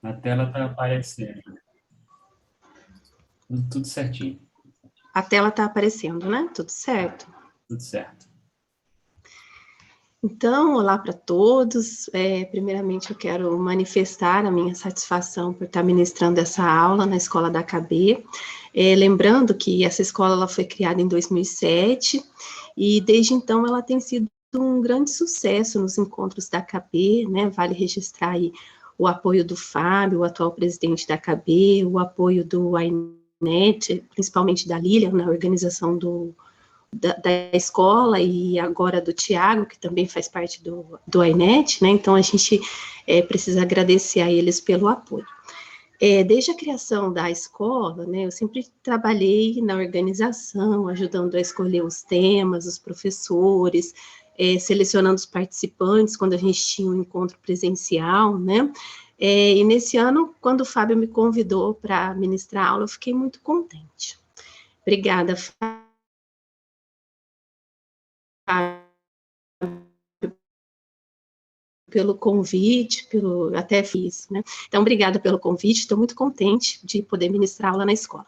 Na tela está aparecendo. Tudo certinho. A tela está aparecendo, né? Tudo certo? Tudo certo. Então, olá para todos. Primeiramente, eu quero manifestar a minha satisfação por estar ministrando essa aula na Escola da KB. Lembrando que essa escola ela foi criada em 2007 e, desde então, ela tem sido um grande sucesso nos encontros da KB, né? Vale registrar aí o apoio do Fábio, o atual presidente da KB, o apoio do AINET, principalmente da Lilian, na organização da escola, e agora do Tiago, que também faz parte do AINET, né? Então, a gente precisa agradecer a eles pelo apoio. Desde a criação da escola, né, eu sempre trabalhei na organização, ajudando a escolher os temas, os professores, selecionando os participantes quando a gente tinha um encontro presencial, né? E nesse ano, quando o Fábio me convidou para ministrar a aula, eu fiquei muito contente. Obrigada, Fábio, pelo convite, até fiz, né? Então, obrigada pelo convite, estou muito contente de poder ministrar aula na escola.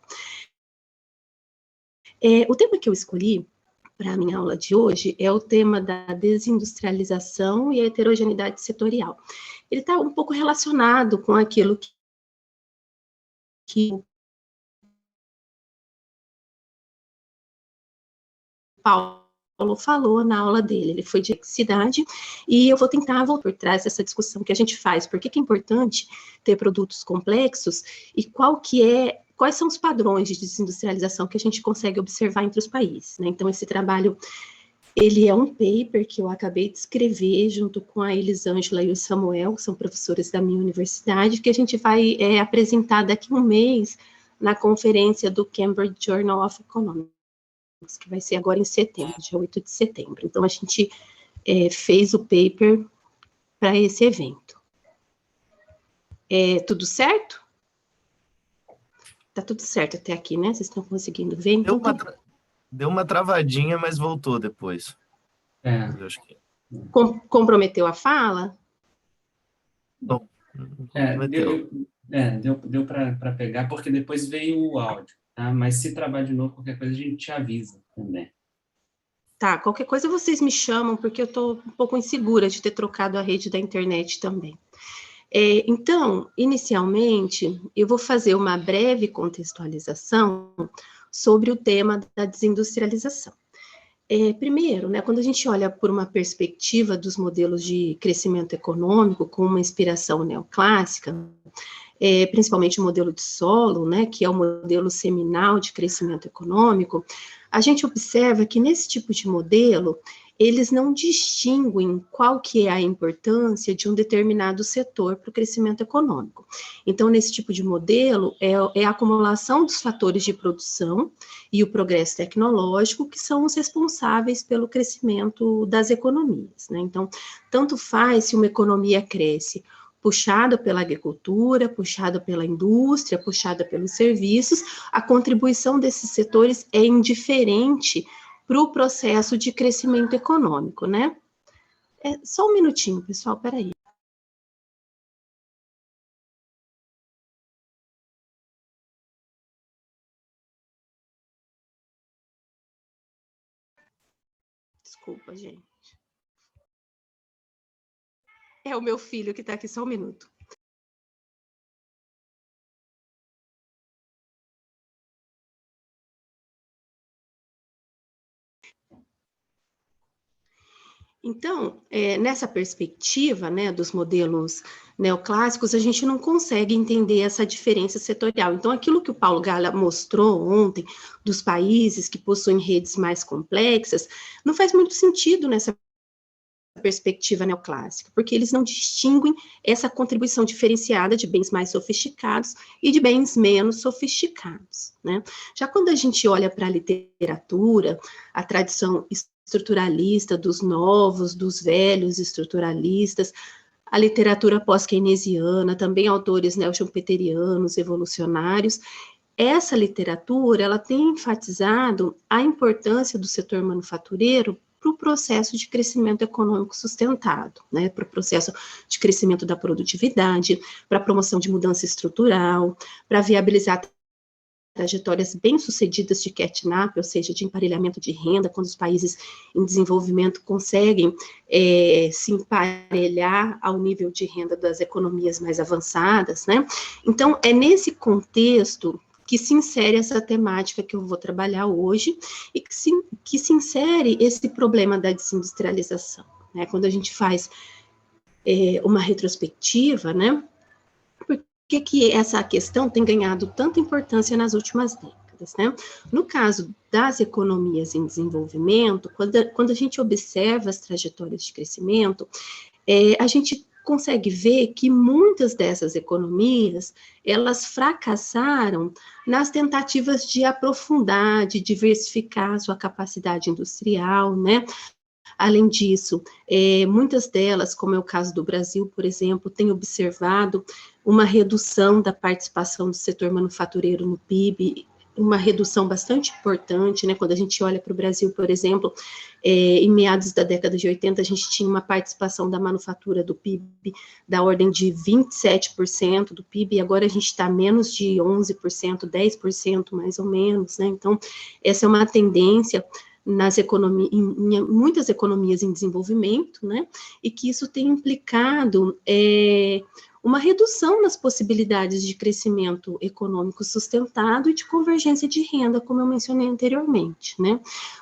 O tema que eu escolhi para a minha aula de hoje é o tema da desindustrialização e a heterogeneidade setorial. Ele está um pouco relacionado com aquilo que o Paulo falou na aula dele. Ele foi de cidade, e eu vou tentar voltar por trás dessa discussão que a gente faz. Por que é importante ter produtos complexos e quais são os padrões de desindustrialização que a gente consegue observar entre os países, né? Então, esse trabalho, ele é um paper que eu acabei de escrever junto com a Elisângela e o Samuel, que são professores da minha universidade, que a gente vai apresentar daqui a um mês na conferência do Cambridge Journal of Economics, que vai ser agora em setembro, dia 8 de setembro. Então, a gente fez o paper para esse evento. Tudo certo? Tá tudo certo até aqui, né? Vocês estão conseguindo ver? Então, deu uma travadinha, mas voltou depois. Eu acho que... Comprometeu a fala? Não. Deu para pegar, porque depois veio o áudio, tá? Mas se travar de novo, qualquer coisa, a gente te avisa também. Tá, qualquer coisa vocês me chamam, porque eu estou um pouco insegura de ter trocado a rede da internet também. Então, inicialmente, eu vou fazer uma breve contextualização sobre o tema da desindustrialização. Primeiro, né, quando a gente olha por uma perspectiva dos modelos de crescimento econômico com uma inspiração neoclássica, principalmente o modelo de Solow, né, que é o modelo seminal de crescimento econômico, a gente observa que nesse tipo de modelo, eles não distinguem qual que é a importância de um determinado setor para o crescimento econômico. Então, nesse tipo de modelo, é a acumulação dos fatores de produção e o progresso tecnológico que são os responsáveis pelo crescimento das economias, né? Então, tanto faz se uma economia cresce puxada pela agricultura, puxada pela indústria, puxada pelos serviços, a contribuição desses setores é indiferente para o processo de crescimento econômico, né? Só um minutinho, pessoal, peraí. Desculpa, gente. É o meu filho que está aqui, só um minuto. Então, nessa perspectiva, né, dos modelos neoclássicos, a gente não consegue entender essa diferença setorial. Então, aquilo que o Paulo Gala mostrou ontem, dos países que possuem redes mais complexas, não faz muito sentido nessa perspectiva neoclássica, porque eles não distinguem essa contribuição diferenciada de bens mais sofisticados e de bens menos sofisticados, né? Já quando a gente olha para a literatura, a tradição estruturalista dos novos, dos velhos estruturalistas, a literatura pós-keynesiana, também autores neo-schumpeterianos, evolucionários, essa literatura, ela tem enfatizado a importância do setor manufatureiro para o processo de crescimento econômico sustentado, né, para o processo de crescimento da produtividade, para a promoção de mudança estrutural, para viabilizar trajetórias bem-sucedidas de catch-up, ou seja, de emparelhamento de renda, quando os países em desenvolvimento conseguem se emparelhar ao nível de renda das economias mais avançadas, né? Então, é nesse contexto que se insere essa temática que eu vou trabalhar hoje e que se insere esse problema da desindustrialização, né? Quando a gente faz uma retrospectiva, né? Por que essa questão tem ganhado tanta importância nas últimas décadas, né? No caso das economias em desenvolvimento, quando a gente observa as trajetórias de crescimento, a gente consegue ver que muitas dessas economias, elas fracassaram nas tentativas de aprofundar, de diversificar a sua capacidade industrial, né? Além disso, muitas delas, como é o caso do Brasil, por exemplo, têm observado uma redução da participação do setor manufatureiro no PIB, uma redução bastante importante, né? Quando a gente olha para o Brasil, por exemplo, em meados da década de 80, a gente tinha uma participação da manufatura do PIB da ordem de 27% do PIB, e agora a gente está menos de 11%, 10% mais ou menos, né? Então, essa é uma tendência em muitas economias em desenvolvimento, né, e que isso tem implicado uma redução nas possibilidades de crescimento econômico sustentado e de convergência de renda, como eu mencionei anteriormente, né.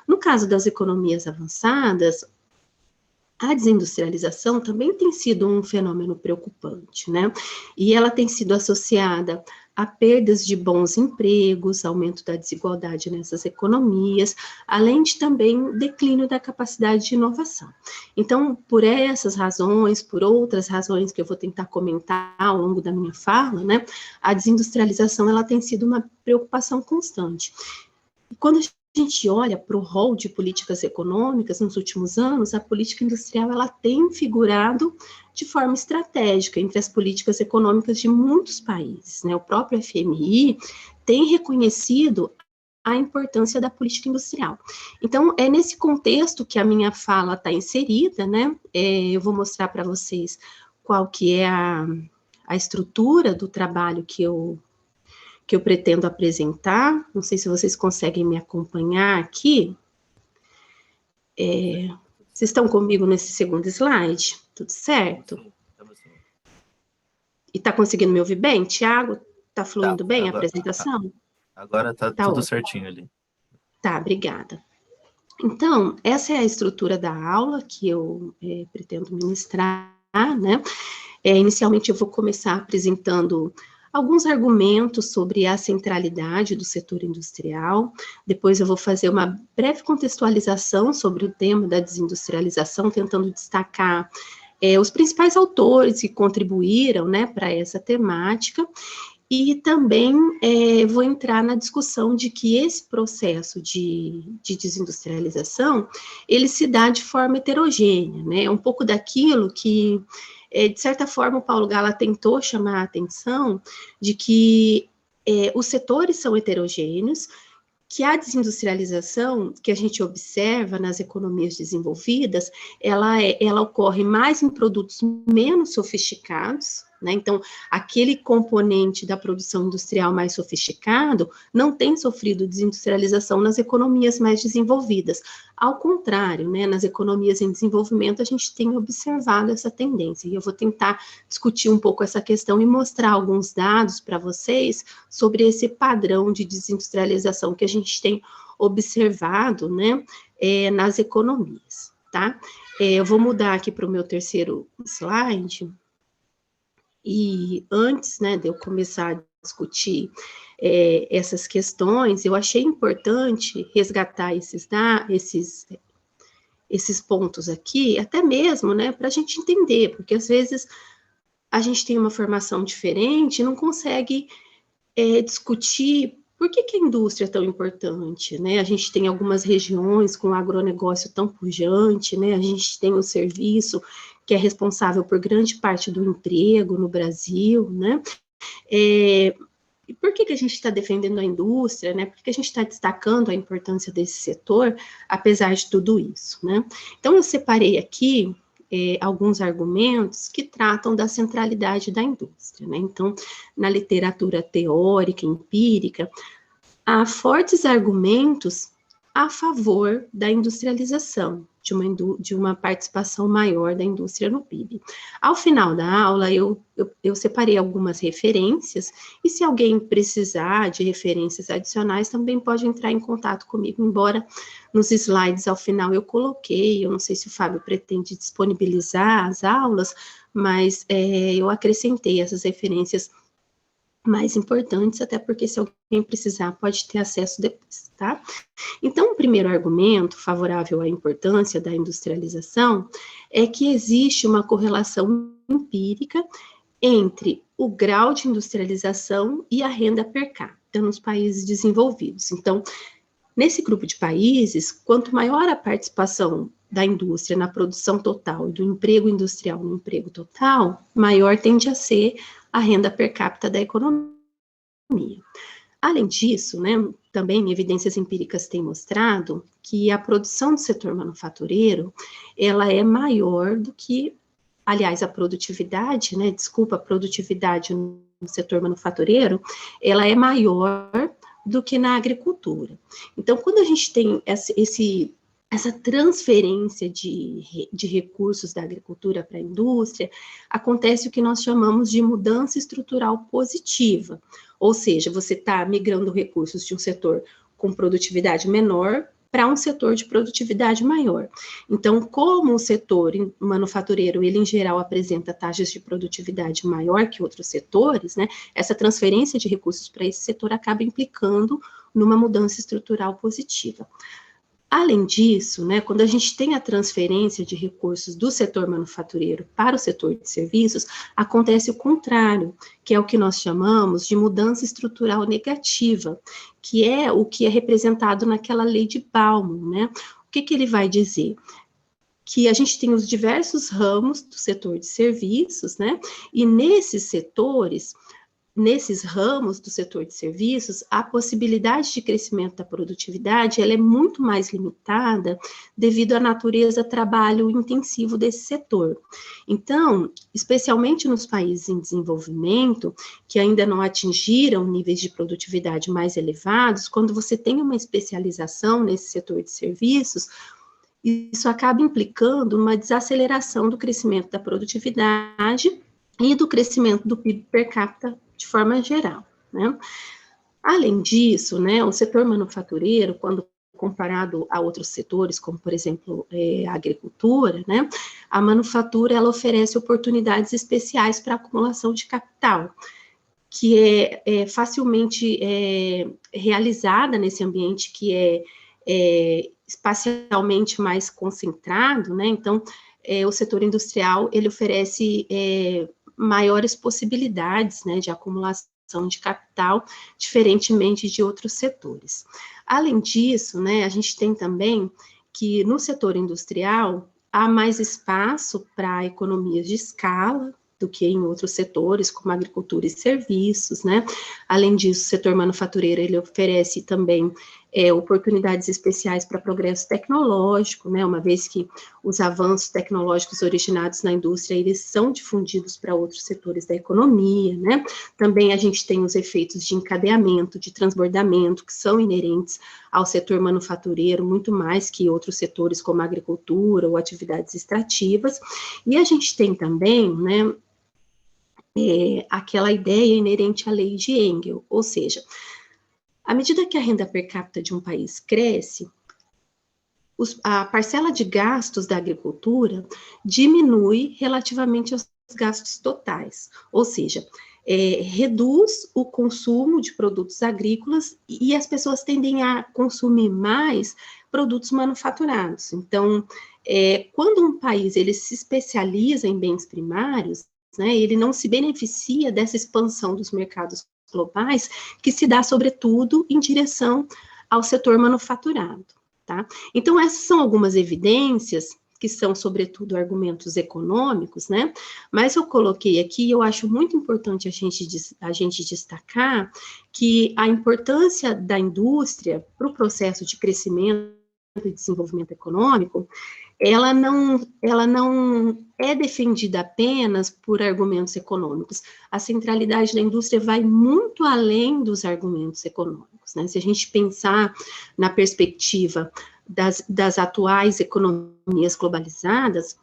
No caso das economias avançadas, a desindustrialização também tem sido um fenômeno preocupante, né, e ela tem sido associada a perdas de bons empregos, aumento da desigualdade nessas economias, além de também declínio da capacidade de inovação. Então, por essas razões, por outras razões que eu vou tentar comentar ao longo da minha fala, né, a desindustrialização ela tem sido uma preocupação constante. E quando a gente olha para o rol de políticas econômicas nos últimos anos, a política industrial ela tem figurado de forma estratégica entre as políticas econômicas de muitos países, né? O próprio FMI tem reconhecido a importância da política industrial. Então, é nesse contexto que a minha fala está inserida, né? Eu vou mostrar para vocês qual que é a estrutura do trabalho que eu pretendo apresentar. Não sei se vocês conseguem me acompanhar aqui. Vocês estão comigo nesse segundo slide? Tudo certo? Sim. E está conseguindo me ouvir bem, Tiago? Está fluindo bem a agora, apresentação? Agora está tudo ótimo. Certinho ali. Tá, obrigada. Então, essa é a estrutura da aula que eu pretendo ministrar, né? Inicialmente, eu vou começar apresentando alguns argumentos sobre a centralidade do setor industrial. Depois eu vou fazer uma breve contextualização sobre o tema da desindustrialização, tentando destacar os principais autores que contribuíram, né, para essa temática. E também vou entrar na discussão de que esse processo de desindustrialização, ele se dá de forma heterogênea, né? Um pouco daquilo que de certa forma, o Paulo Gala tentou chamar a atenção de que os setores são heterogêneos, que a desindustrialização que a gente observa nas economias desenvolvidas, ela ocorre mais em produtos menos sofisticados, né? Então, aquele componente da produção industrial mais sofisticado não tem sofrido desindustrialização nas economias mais desenvolvidas. Ao contrário, né, nas economias em desenvolvimento, a gente tem observado essa tendência. E eu vou tentar discutir um pouco essa questão e mostrar alguns dados para vocês sobre esse padrão de desindustrialização que a gente tem observado, né, nas economias, tá? Eu vou mudar aqui para o meu terceiro slide. E antes, né, de eu começar a discutir essas questões, eu achei importante resgatar esses pontos aqui, até mesmo, né, para a gente entender, porque às vezes a gente tem uma formação diferente e não consegue discutir por que a indústria é tão importante, né? A gente tem algumas regiões com agronegócio tão pujante, né? A gente tem o serviço que é responsável por grande parte do emprego no Brasil, né? E por que a gente está defendendo a indústria, né? Por que a gente está destacando a importância desse setor, apesar de tudo isso, né? Então, eu separei aqui alguns argumentos que tratam da centralidade da indústria, né? Então, na literatura teórica, empírica, há fortes argumentos a favor da industrialização, de uma participação maior da indústria no PIB. Ao final da aula, eu separei algumas referências, e se alguém precisar de referências adicionais, também pode entrar em contato comigo, embora nos slides ao final eu coloquei, eu não sei se o Fábio pretende disponibilizar as aulas, mas eu acrescentei essas referências mais importantes, até porque se alguém precisar, pode ter acesso depois, tá? Então, o primeiro argumento favorável à importância da industrialização é que existe uma correlação empírica entre o grau de industrialização e a renda per capita nos países desenvolvidos. Então, nesse grupo de países, quanto maior a participação da indústria na produção total e do emprego industrial no emprego total, maior tende a ser a renda per capita da economia. Além disso, né, também evidências empíricas têm mostrado que a produção do setor manufatureiro, ela é maior do que, aliás, a produtividade, né, a produtividade no setor manufatureiro, ela é maior do que na agricultura. Então, quando a gente tem essa transferência de recursos da agricultura para a indústria, acontece o que nós chamamos de mudança estrutural positiva, ou seja, você está migrando recursos de um setor com produtividade menor para um setor de produtividade maior. Então, como o setor manufatureiro, ele em geral apresenta taxas de produtividade maior que outros setores, né, essa transferência de recursos para esse setor acaba implicando numa mudança estrutural positiva. Além disso, né, quando a gente tem a transferência de recursos do setor manufatureiro para o setor de serviços, acontece o contrário, que é o que nós chamamos de mudança estrutural negativa, que é o que é representado naquela lei de Bauman, né? O que ele vai dizer? Que a gente tem os diversos ramos do setor de serviços, né? E nesses ramos do setor de serviços, a possibilidade de crescimento da produtividade, ela é muito mais limitada devido à natureza trabalho intensivo desse setor. Então, especialmente nos países em desenvolvimento, que ainda não atingiram níveis de produtividade mais elevados, quando você tem uma especialização nesse setor de serviços, isso acaba implicando uma desaceleração do crescimento da produtividade e do crescimento do PIB per capita de forma geral, né? Além disso, né, o setor manufatureiro, quando comparado a outros setores, como, por exemplo, a agricultura, né, a manufatura, ela oferece oportunidades especiais para acumulação de capital, que é facilmente realizada nesse ambiente que é espacialmente mais concentrado, né? Então, o setor industrial, ele oferece maiores possibilidades, né, de acumulação de capital, diferentemente de outros setores. Além disso, né, a gente tem também que no setor industrial há mais espaço para economias de escala do que em outros setores, como agricultura e serviços, né? Além disso, o setor manufatureiro, ele oferece também oportunidades especiais para progresso tecnológico, né? Uma vez que os avanços tecnológicos originados na indústria, eles são difundidos para outros setores da economia, né? Também a gente tem os efeitos de encadeamento, de transbordamento, que são inerentes ao setor manufatureiro, muito mais que outros setores, como a agricultura ou atividades extrativas. E a gente tem também, né, aquela ideia inerente à lei de Engel, ou seja, à medida que a renda per capita de um país cresce, a parcela de gastos da agricultura diminui relativamente aos gastos totais, ou seja, reduz o consumo de produtos agrícolas e as pessoas tendem a consumir mais produtos manufaturados. Então, quando um país ele se especializa em bens primários, né, ele não se beneficia dessa expansão dos mercados globais, que se dá, sobretudo, em direção ao setor manufaturado, tá? Então, essas são algumas evidências que são, sobretudo, argumentos econômicos, né? Mas eu coloquei aqui, eu acho muito importante a gente destacar que a importância da indústria para o processo de crescimento e desenvolvimento econômico, ela não é defendida apenas por argumentos econômicos. A centralidade da indústria vai muito além dos argumentos econômicos, né? Se a gente pensar na perspectiva das atuais economias globalizadas,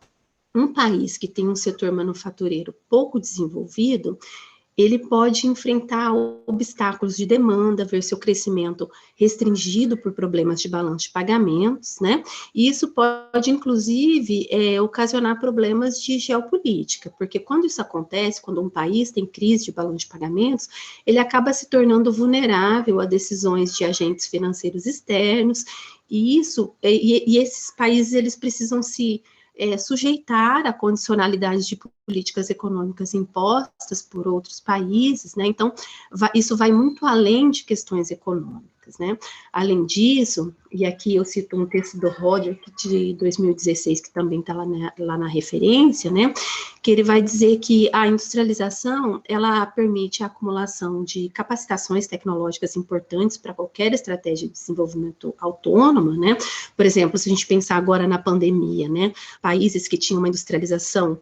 um país que tem um setor manufatureiro pouco desenvolvido, ele pode enfrentar obstáculos de demanda, ver seu crescimento restringido por problemas de balanço de pagamentos, né? E isso pode, inclusive, ocasionar problemas de geopolítica, porque quando isso acontece, quando um país tem crise de balanço de pagamentos, ele acaba se tornando vulnerável a decisões de agentes financeiros externos, e esses países, eles precisam se sujeitar a condicionalidades de políticas econômicas impostas por outros países, né? Então, isso vai muito além de questões econômicas, né? Além disso, e aqui eu cito um texto do Roderick de 2016, que também está lá na referência, né? Que ele vai dizer que a industrialização, ela permite a acumulação de capacitações tecnológicas importantes para qualquer estratégia de desenvolvimento autônoma, né? Por exemplo, se a gente pensar agora na pandemia, né? Países que tinham uma industrialização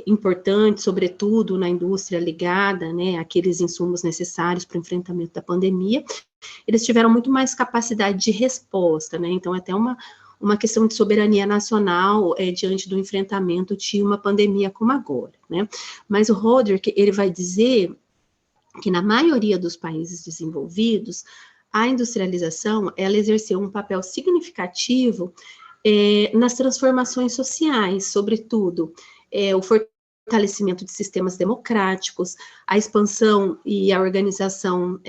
importante, sobretudo na indústria ligada, né, àqueles insumos necessários para o enfrentamento da pandemia, eles tiveram muito mais capacidade de resposta, né? Então, até uma questão de soberania nacional diante do enfrentamento de uma pandemia como agora, né? Mas o Roderick, ele vai dizer que na maioria dos países desenvolvidos, a industrialização, ela exerceu um papel significativo nas transformações sociais, sobretudo, o fortalecimento de sistemas democráticos, a expansão e a organização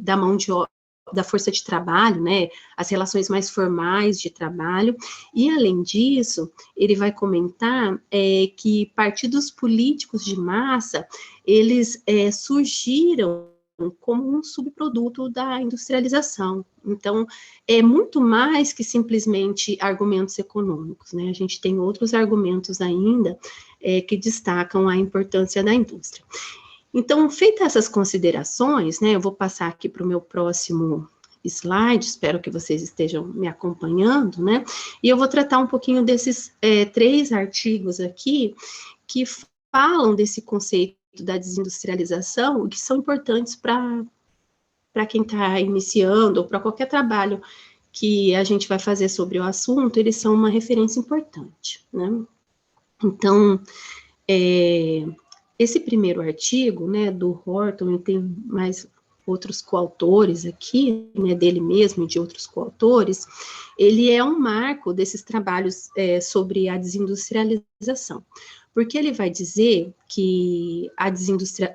da mão de obra, da força de trabalho, né, as relações mais formais de trabalho, e além disso, ele vai comentar que partidos políticos de massa, eles surgiram como um subproduto da industrialização. Então, é muito mais que simplesmente argumentos econômicos, né? A gente tem outros argumentos ainda que destacam a importância da indústria. Então, feitas essas considerações, né, eu vou passar aqui para o meu próximo slide, espero que vocês estejam me acompanhando, né, e eu vou tratar um pouquinho desses 3 artigos aqui, que falam desse conceito da desindustrialização, que são importantes para quem está iniciando, ou para qualquer trabalho que a gente vai fazer sobre o assunto, eles são uma referência importante, né. Então, esse primeiro artigo, né, do Horton, e tem mais outros coautores aqui, né, dele mesmo e de outros coautores, ele é um marco desses trabalhos sobre a desindustrialização, porque ele vai dizer que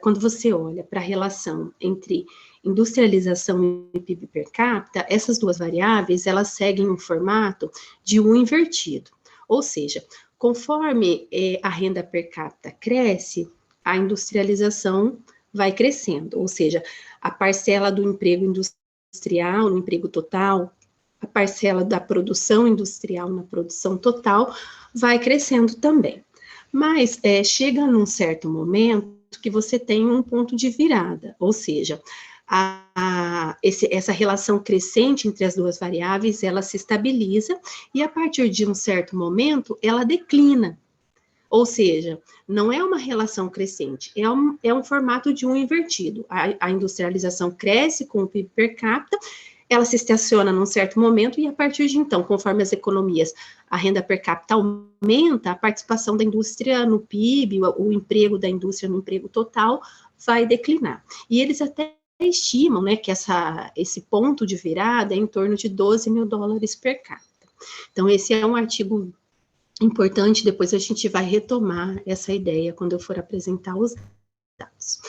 quando você olha para a relação entre industrialização e PIB per capita, essas duas variáveis, elas seguem um formato de U invertido, ou seja, conforme a renda per capita cresce, a industrialização vai crescendo, ou seja, a parcela do emprego industrial no emprego total, a parcela da produção industrial na produção total vai crescendo também. Mas chega num certo momento que você tem um ponto de virada, ou seja, essa relação crescente entre as duas variáveis, ela se estabiliza e a partir de um certo momento, ela declina. Ou seja, não é uma relação crescente, é um formato de U invertido. A industrialização cresce com o PIB per capita, ela se estaciona num certo momento e a partir de então, conforme as economias, a renda per capita aumenta, a participação da indústria no PIB, o emprego da indústria no emprego total vai declinar. E eles até estimam, né, que esse ponto de virada é em torno de $12 mil per capita. Então, esse é um artigo importante, depois a gente vai retomar essa ideia quando eu for apresentar os dados.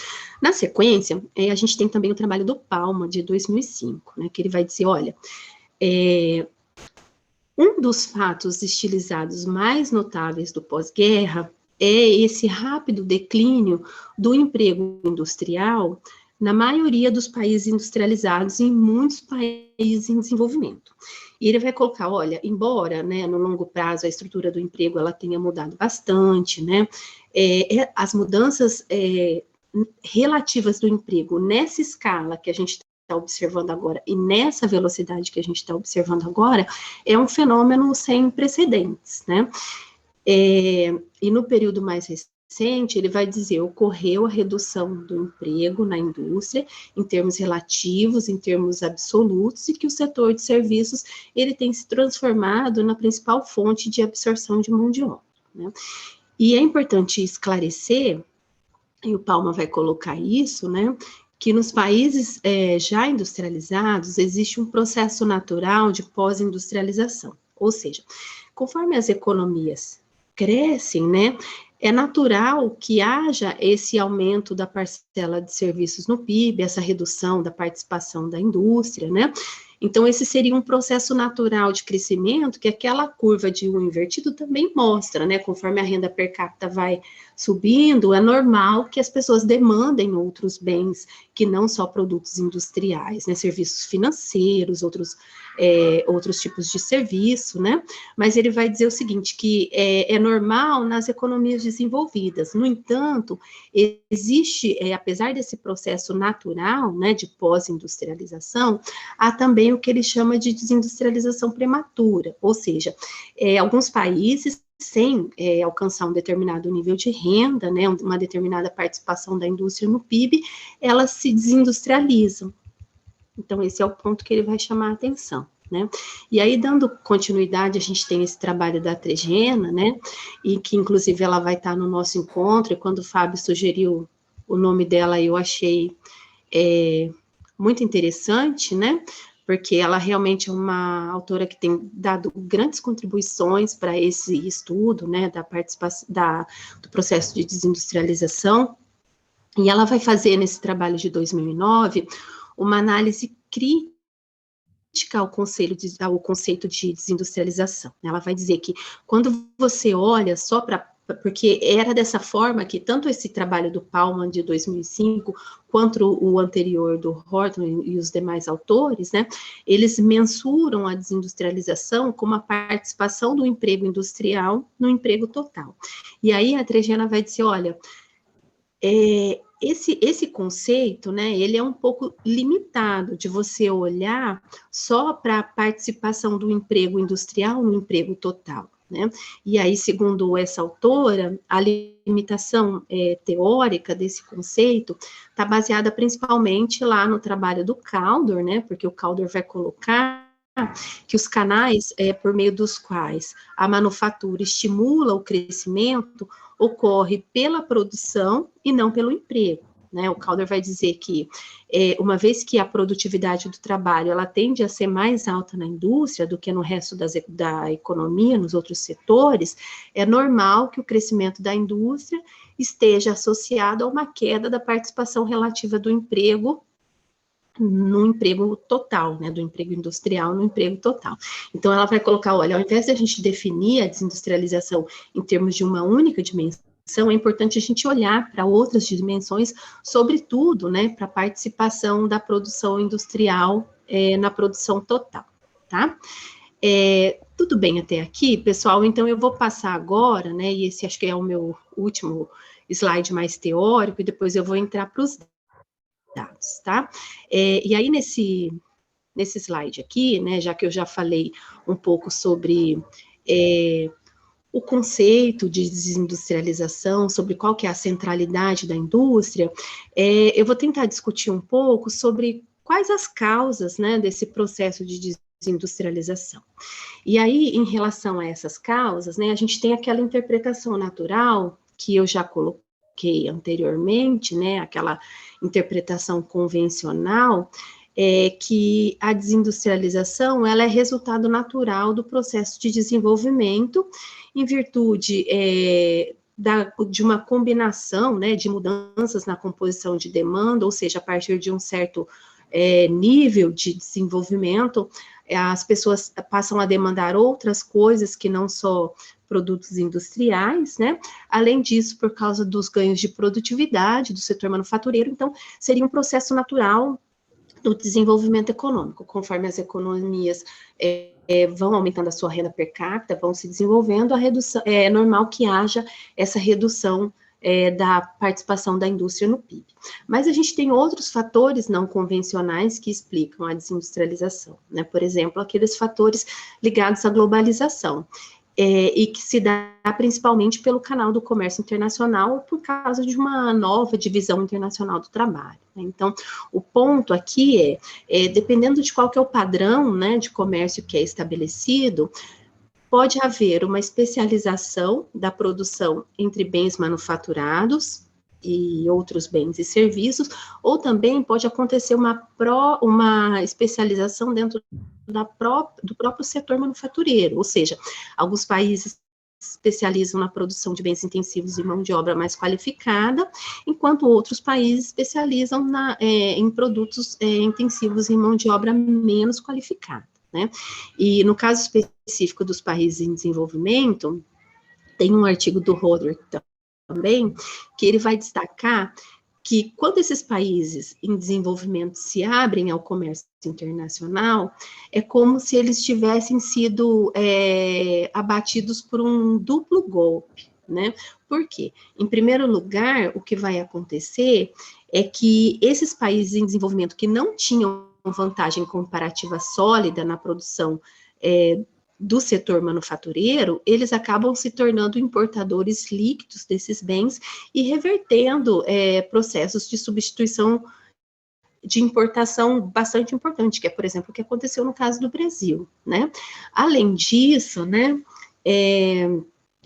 Na sequência, a gente tem também o trabalho do Palma, de 2005, né, que ele vai dizer, olha, um dos fatos estilizados mais notáveis do pós-guerra é esse rápido declínio do emprego industrial na maioria dos países industrializados e em muitos países em desenvolvimento. E ele vai colocar, olha, embora, né, no longo prazo a estrutura do emprego ela tenha mudado bastante, né, as mudanças relativas do emprego nessa escala que a gente está observando agora e nessa velocidade que a gente está observando agora, é um fenômeno sem precedentes, né? E no período mais recente, ele vai dizer, ocorreu a redução do emprego na indústria, em termos relativos, em termos absolutos, e que o setor de serviços, ele tem se transformado na principal fonte de absorção de mão de obra, né? E é importante esclarecer, e o Palma vai colocar isso, né, que nos países já industrializados existe um processo natural de pós-industrialização, ou seja, conforme as economias crescem, né, é natural que haja esse aumento da parcela de serviços no PIB, essa redução da participação da indústria, né? Então, esse seria um processo natural de crescimento que aquela curva de U invertido também mostra, né? Conforme a renda per capita vai subindo, é normal que as pessoas demandem outros bens que não só produtos industriais, né? Serviços financeiros, outros tipos de serviço, né? Mas ele vai dizer o seguinte, que é normal nas economias desenvolvidas. No entanto, existe, apesar desse processo natural, né, de pós-industrialização, há também o que ele chama de desindustrialização prematura, ou seja, alguns países sem alcançar um determinado nível de renda, né, uma determinada participação da indústria no PIB, elas se desindustrializam. Então, esse é o ponto que ele vai chamar a atenção, né? E aí, dando continuidade, a gente tem esse trabalho da Tregena, né? E que, inclusive, ela vai estar no nosso encontro, e quando o Fábio sugeriu o nome dela, eu achei muito interessante, né? Porque ela realmente é uma autora que tem dado grandes contribuições para esse estudo, né? Da participação, do processo de desindustrialização. E ela vai fazer, nesse trabalho de 2009, uma análise crítica ao conceito de desindustrialização. Ela vai dizer que quando você olha só para... Porque era dessa forma que tanto esse trabalho do Palma, de 2005, quanto o anterior do Horton e os demais autores, né, eles mensuram a desindustrialização como a participação do emprego industrial no emprego total. E aí a Tregena vai dizer, olha... Esse conceito, né, ele é um pouco limitado de você olhar só para a participação do emprego industrial no emprego total, né? E aí, segundo essa autora, a limitação teórica desse conceito está baseada principalmente lá no trabalho do Caldor, né? Porque o Caldor vai colocar que os canais por meio dos quais a manufatura estimula o crescimento ocorre pela produção e não pelo emprego, né? O Caldor vai dizer que, uma vez que a produtividade do trabalho, ela tende a ser mais alta na indústria do que no resto da economia, nos outros setores, é normal que o crescimento da indústria esteja associado a uma queda da participação relativa do emprego no emprego total, né, do emprego industrial no emprego total. Então, ela vai colocar, olha, ao invés de a gente definir a desindustrialização em termos de uma única dimensão, é importante a gente olhar para outras dimensões, sobretudo, né, para a participação da produção industrial na produção total, tá? Tudo bem até aqui, pessoal? Então, eu vou passar agora, né, e esse acho que é o meu último slide mais teórico, e depois eu vou entrar para os dados, tá? E aí, nesse slide aqui, né, já que eu já falei um pouco sobre o conceito de desindustrialização, sobre qual que é a centralidade da indústria, eu vou tentar discutir um pouco sobre quais as causas, né, desse processo de desindustrialização. E aí, em relação a essas causas, né, a gente tem aquela interpretação natural que eu já coloquei anteriormente, né, aquela interpretação convencional, que a desindustrialização ela é resultado natural do processo de desenvolvimento em virtude de uma combinação, né, de mudanças na composição de demanda, ou seja, a partir de um certo nível de desenvolvimento, as pessoas passam a demandar outras coisas que não só produtos industriais, né? Além disso, por causa dos ganhos de produtividade do setor manufatureiro, então, seria um processo natural do desenvolvimento econômico, conforme as economias vão aumentando a sua renda per capita, vão se desenvolvendo, a redução, é normal que haja essa redução da participação da indústria no PIB. Mas a gente tem outros fatores não convencionais que explicam a desindustrialização, né? Por exemplo, aqueles fatores ligados à globalização, e que se dá principalmente pelo canal do comércio internacional por causa de uma nova divisão internacional do trabalho, né? Então, o ponto aqui dependendo de qual que é o padrão, né, de comércio que é estabelecido, pode haver uma especialização da produção entre bens manufaturados e outros bens e serviços, ou também pode acontecer uma especialização dentro do próprio setor manufatureiro, ou seja, alguns países especializam na produção de bens intensivos e mão de obra mais qualificada, enquanto outros países especializam em produtos intensivos e mão de obra menos qualificada, né? E no caso específico dos países em desenvolvimento, tem um artigo do Roderick também, que ele vai destacar que quando esses países em desenvolvimento se abrem ao comércio internacional, é como se eles tivessem sido abatidos por um duplo golpe, né? Por quê? Em primeiro lugar, o que vai acontecer é que esses países em desenvolvimento que não tinham vantagem comparativa sólida na produção do setor manufatureiro, eles acabam se tornando importadores líquidos desses bens e revertendo processos de substituição de importação bastante importante, que é, por exemplo, o que aconteceu no caso do Brasil, né? Além disso, né,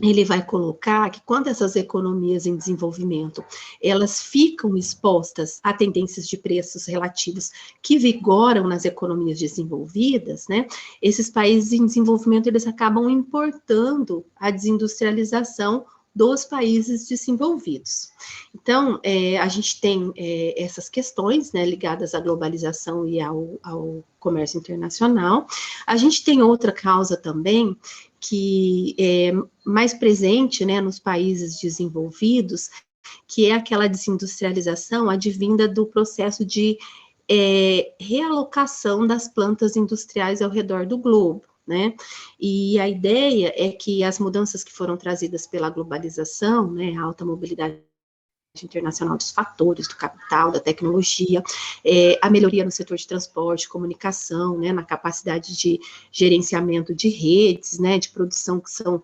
ele vai colocar que quando essas economias em desenvolvimento, elas ficam expostas a tendências de preços relativos que vigoram nas economias desenvolvidas, né, esses países em desenvolvimento, eles acabam importando a desindustrialização dos países desenvolvidos. Então, a gente tem essas questões, né, ligadas à globalização e ao comércio internacional. A gente tem outra causa também, que é mais presente, né, nos países desenvolvidos, que é aquela desindustrialização advinda do processo de realocação das plantas industriais ao redor do globo, né? E a ideia é que as mudanças que foram trazidas pela globalização, né, a alta mobilidade internacional dos fatores, do capital, da tecnologia, a melhoria no setor de transporte, comunicação, né, na capacidade de gerenciamento de redes, né, de produção que são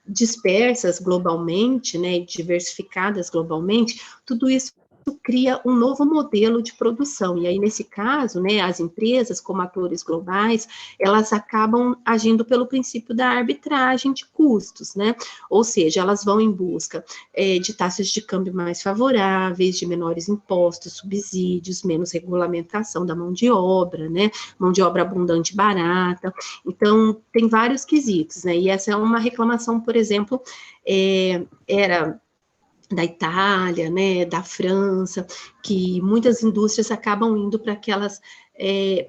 dispersas globalmente, né, diversificadas globalmente, tudo isso cria um novo modelo de produção, e aí nesse caso, né, as empresas como atores globais, elas acabam agindo pelo princípio da arbitragem de custos, né, ou seja, elas vão em busca de taxas de câmbio mais favoráveis, de menores impostos, subsídios, menos regulamentação da mão de obra, né, mão de obra abundante e barata, então tem vários quesitos, né, e essa é uma reclamação, por exemplo, era da Itália, né, da França, que muitas indústrias acabam indo para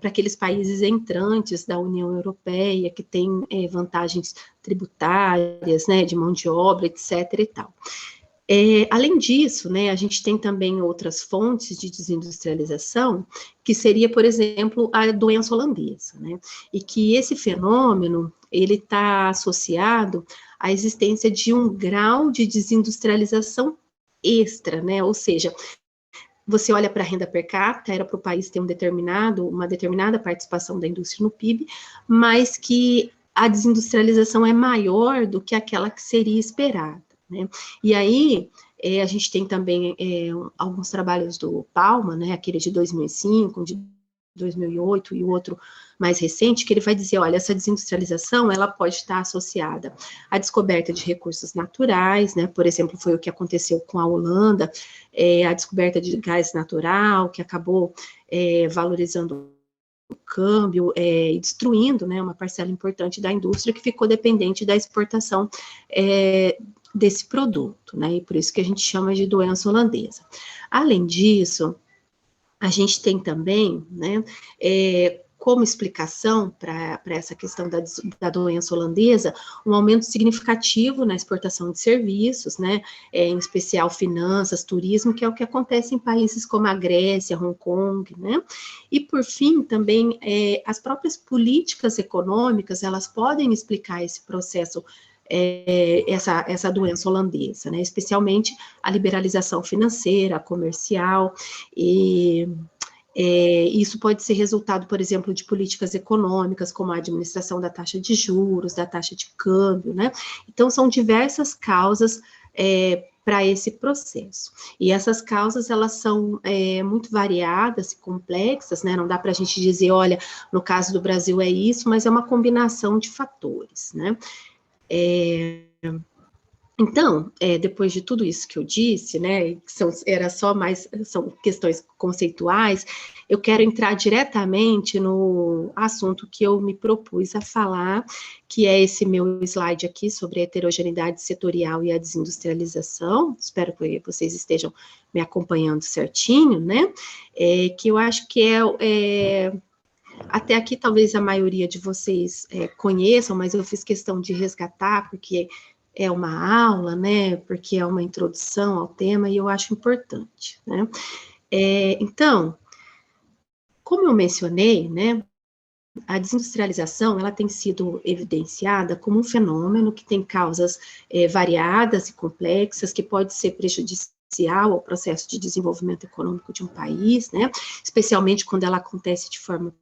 aqueles países entrantes da União Europeia, que têm vantagens tributárias, né, de mão de obra, etc. e tal. Além disso, né, a gente tem também outras fontes de desindustrialização, que seria, por exemplo, a doença holandesa, né, e que esse fenômeno, ele está associado à existência de um grau de desindustrialização extra, né, ou seja, você olha para a renda per capita, era para o país ter uma determinada participação da indústria no PIB, mas que a desindustrialização é maior do que aquela que seria esperada, né, e aí a gente tem também alguns trabalhos do Palma, né, aquele de 2005, de 2008 e o outro mais recente, que ele vai dizer, olha, essa desindustrialização, ela pode estar associada à descoberta de recursos naturais, né, por exemplo, foi o que aconteceu com a Holanda, a descoberta de gás natural, que acabou valorizando o câmbio e destruindo, né, uma parcela importante da indústria que ficou dependente da exportação desse produto, né, e por isso que a gente chama de doença holandesa. Além disso, a gente tem também, né, como explicação para essa questão da doença holandesa, um aumento significativo na exportação de serviços, né, em especial finanças, turismo, que é o que acontece em países como a Grécia, Hong Kong, né, e por fim, também, as próprias políticas econômicas, elas podem explicar esse processo, essa doença holandesa, né, especialmente a liberalização financeira, comercial, e isso pode ser resultado, por exemplo, de políticas econômicas, como a administração da taxa de juros, da taxa de câmbio, né? Então, são diversas causas para esse processo. E essas causas, elas são muito variadas e complexas, né? Não dá para a gente dizer, olha, no caso do Brasil é isso, mas é uma combinação de fatores, né? Então, depois de tudo isso que eu disse, né, são questões conceituais, eu quero entrar diretamente no assunto que eu me propus a falar, que é esse meu slide aqui sobre a heterogeneidade setorial e a desindustrialização. Espero que vocês estejam me acompanhando certinho, né, que eu acho que até aqui talvez a maioria de vocês conheçam, mas eu fiz questão de resgatar, porque é uma aula, né, porque é uma introdução ao tema, e eu acho importante, né. Então, como eu mencionei, né, a desindustrialização, ela tem sido evidenciada como um fenômeno que tem causas variadas e complexas, que pode ser prejudicial ao processo de desenvolvimento econômico de um país, né, especialmente quando ela acontece de forma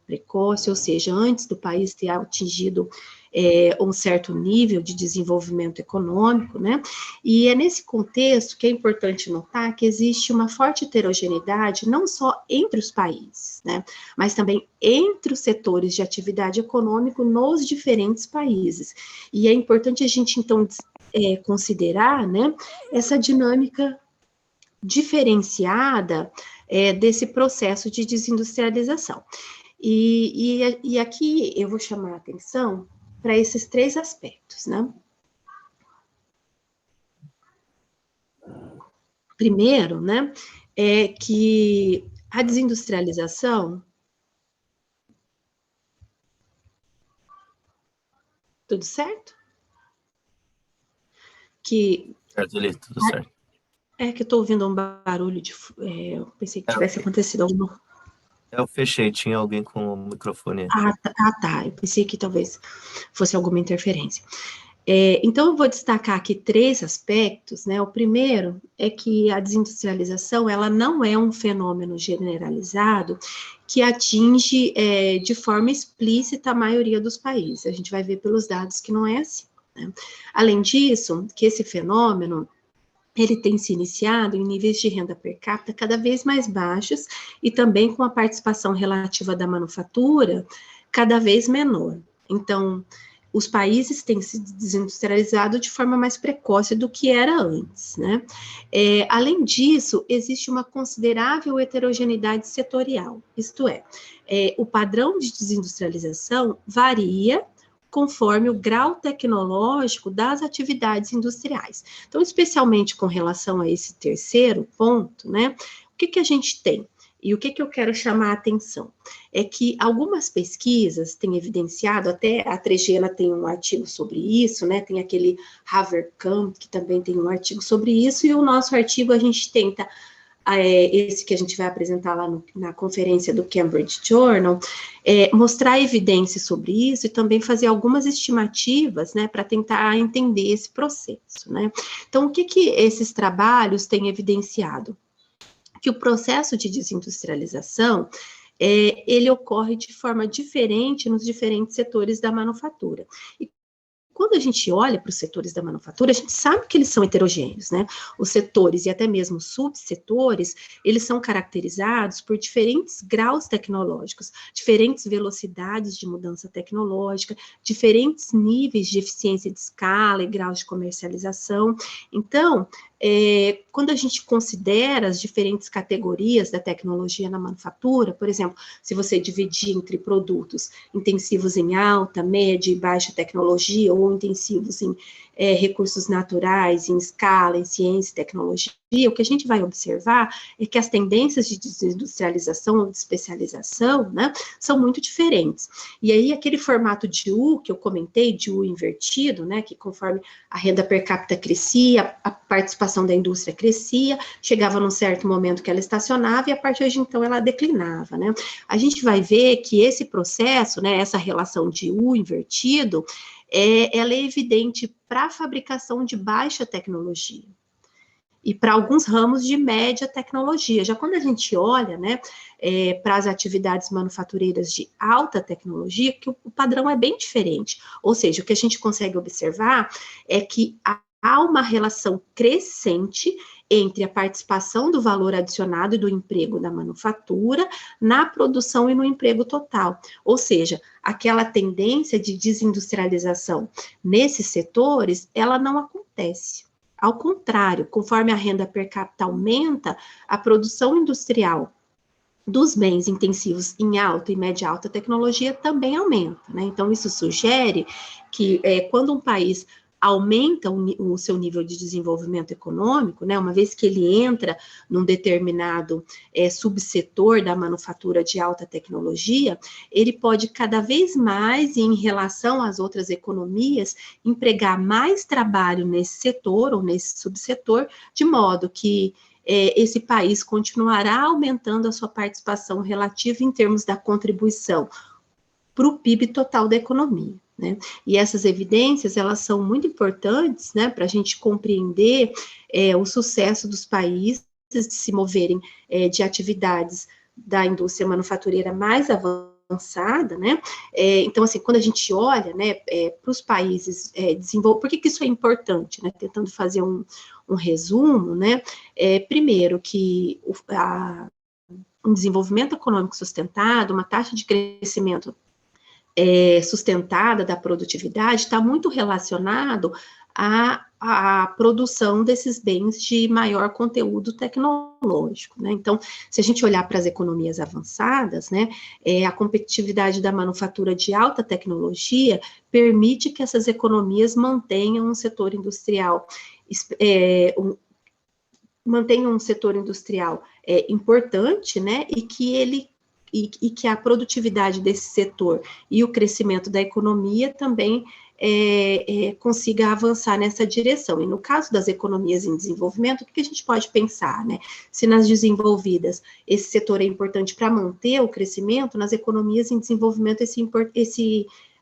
precoce, ou seja, antes do país ter atingido um certo nível de desenvolvimento econômico, né? E é nesse contexto que é importante notar que existe uma forte heterogeneidade, não só entre os países, né? Mas também entre os setores de atividade econômica nos diferentes países. E é importante a gente, então, considerar, né, essa dinâmica diferenciada desse processo de desindustrialização. E aqui eu vou chamar a atenção para esses três aspectos, né? Primeiro, né, é que a desindustrialização... Tudo certo? Certo, Eli, tudo certo. É que eu estou ouvindo um barulho eu pensei que tivesse acontecido alguma... Eu fechei, tinha alguém com o microfone. Tá. Eu pensei que talvez fosse alguma interferência. Então, eu vou destacar aqui três aspectos, né? O primeiro é que a desindustrialização, ela não é um fenômeno generalizado que atinge de forma explícita a maioria dos países. A gente vai ver pelos dados que não é assim, né? Além disso, que esse fenômeno, ele tem se iniciado em níveis de renda per capita cada vez mais baixos e também com a participação relativa da manufatura cada vez menor. Então, os países têm se desindustrializado de forma mais precoce do que era antes, né? Além disso, existe uma considerável heterogeneidade setorial, isto é, o padrão de desindustrialização varia conforme o grau tecnológico das atividades industriais. Então, especialmente com relação a esse terceiro ponto, né, o que a gente tem? E o que eu quero chamar a atenção? É que algumas pesquisas têm evidenciado, até a 3G ela tem um artigo sobre isso, né, tem aquele Haverkamp, que também tem um artigo sobre isso, e o nosso artigo a gente tenta... esse que a gente vai apresentar lá na conferência do Cambridge Journal, mostrar evidências sobre isso e também fazer algumas estimativas, né, para tentar entender esse processo, né. Então, o que esses trabalhos têm evidenciado? Que o processo de desindustrialização, ele ocorre de forma diferente nos diferentes setores da manufatura. E quando a gente olha para os setores da manufatura, a gente sabe que eles são heterogêneos, né? Os setores e até mesmo subsetores, eles são caracterizados por diferentes graus tecnológicos, diferentes velocidades de mudança tecnológica, diferentes níveis de eficiência de escala e graus de comercialização. Então, quando a gente considera as diferentes categorias da tecnologia na manufatura, por exemplo, se você dividir entre produtos intensivos em alta, média e baixa tecnologia, ou intensivos em recursos naturais, em escala, em ciência e tecnologia, o que a gente vai observar é que as tendências de desindustrialização ou de especialização, né, são muito diferentes. E aí, aquele formato de U que eu comentei, de U invertido, né, que conforme a renda per capita crescia, a participação da indústria crescia, chegava num certo momento que ela estacionava e a partir de então ela declinava, né. A gente vai ver que esse processo, né, essa relação de U invertido, ela é evidente para a fabricação de baixa tecnologia e para alguns ramos de média tecnologia. Já quando a gente olha, né, para as atividades manufatureiras de alta tecnologia, que o padrão é bem diferente. Ou seja, o que a gente consegue observar é que há uma relação crescente entre a participação do valor adicionado e do emprego da manufatura na produção e no emprego total. Ou seja, aquela tendência de desindustrialização nesses setores, ela não acontece. Ao contrário, conforme a renda per capita aumenta, a produção industrial dos bens intensivos em alta e média alta tecnologia também aumenta, né? Então, isso sugere que quando um país aumenta o seu nível de desenvolvimento econômico, né, uma vez que ele entra num determinado subsetor da manufatura de alta tecnologia, ele pode cada vez mais, em relação às outras economias, empregar mais trabalho nesse setor ou nesse subsetor, de modo que esse país continuará aumentando a sua participação relativa em termos da contribuição para o PIB total da economia, né? E essas evidências, elas são muito importantes, né, para a gente compreender o sucesso dos países de se moverem de atividades da indústria manufatureira mais avançada, né? Então, assim, quando a gente olha, né, para os países desenvolvidos, por que isso é importante, né? Tentando fazer um resumo, né? Primeiro, que um desenvolvimento econômico sustentado, uma taxa de crescimento sustentada da produtividade está muito relacionado à produção desses bens de maior conteúdo tecnológico, né? Então, se a gente olhar para as economias avançadas, né, a competitividade da manufatura de alta tecnologia permite que essas economias mantenham um setor industrial importante, né, e que a produtividade desse setor e o crescimento da economia também consiga avançar nessa direção. E no caso das economias em desenvolvimento, o que a gente pode pensar, né? Se nas desenvolvidas esse setor é importante para manter o crescimento, nas economias em desenvolvimento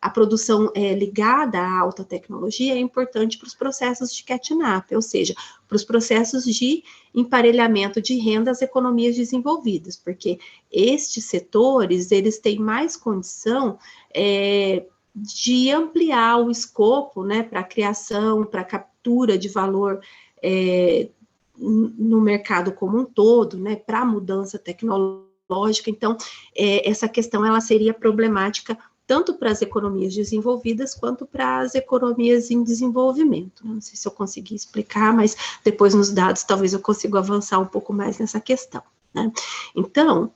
a produção ligada à alta tecnologia é importante para os processos de catch-up, ou seja, para os processos de emparelhamento de renda às economias desenvolvidas, porque estes setores, eles têm mais condição de ampliar o escopo, né, para a criação, para a captura de valor no mercado como um todo, né, para a mudança tecnológica. Então, essa questão, ela seria problemática tanto para as economias desenvolvidas, quanto para as economias em desenvolvimento. Não sei se eu consegui explicar, mas depois nos dados talvez eu consiga avançar um pouco mais nessa questão, né? Então,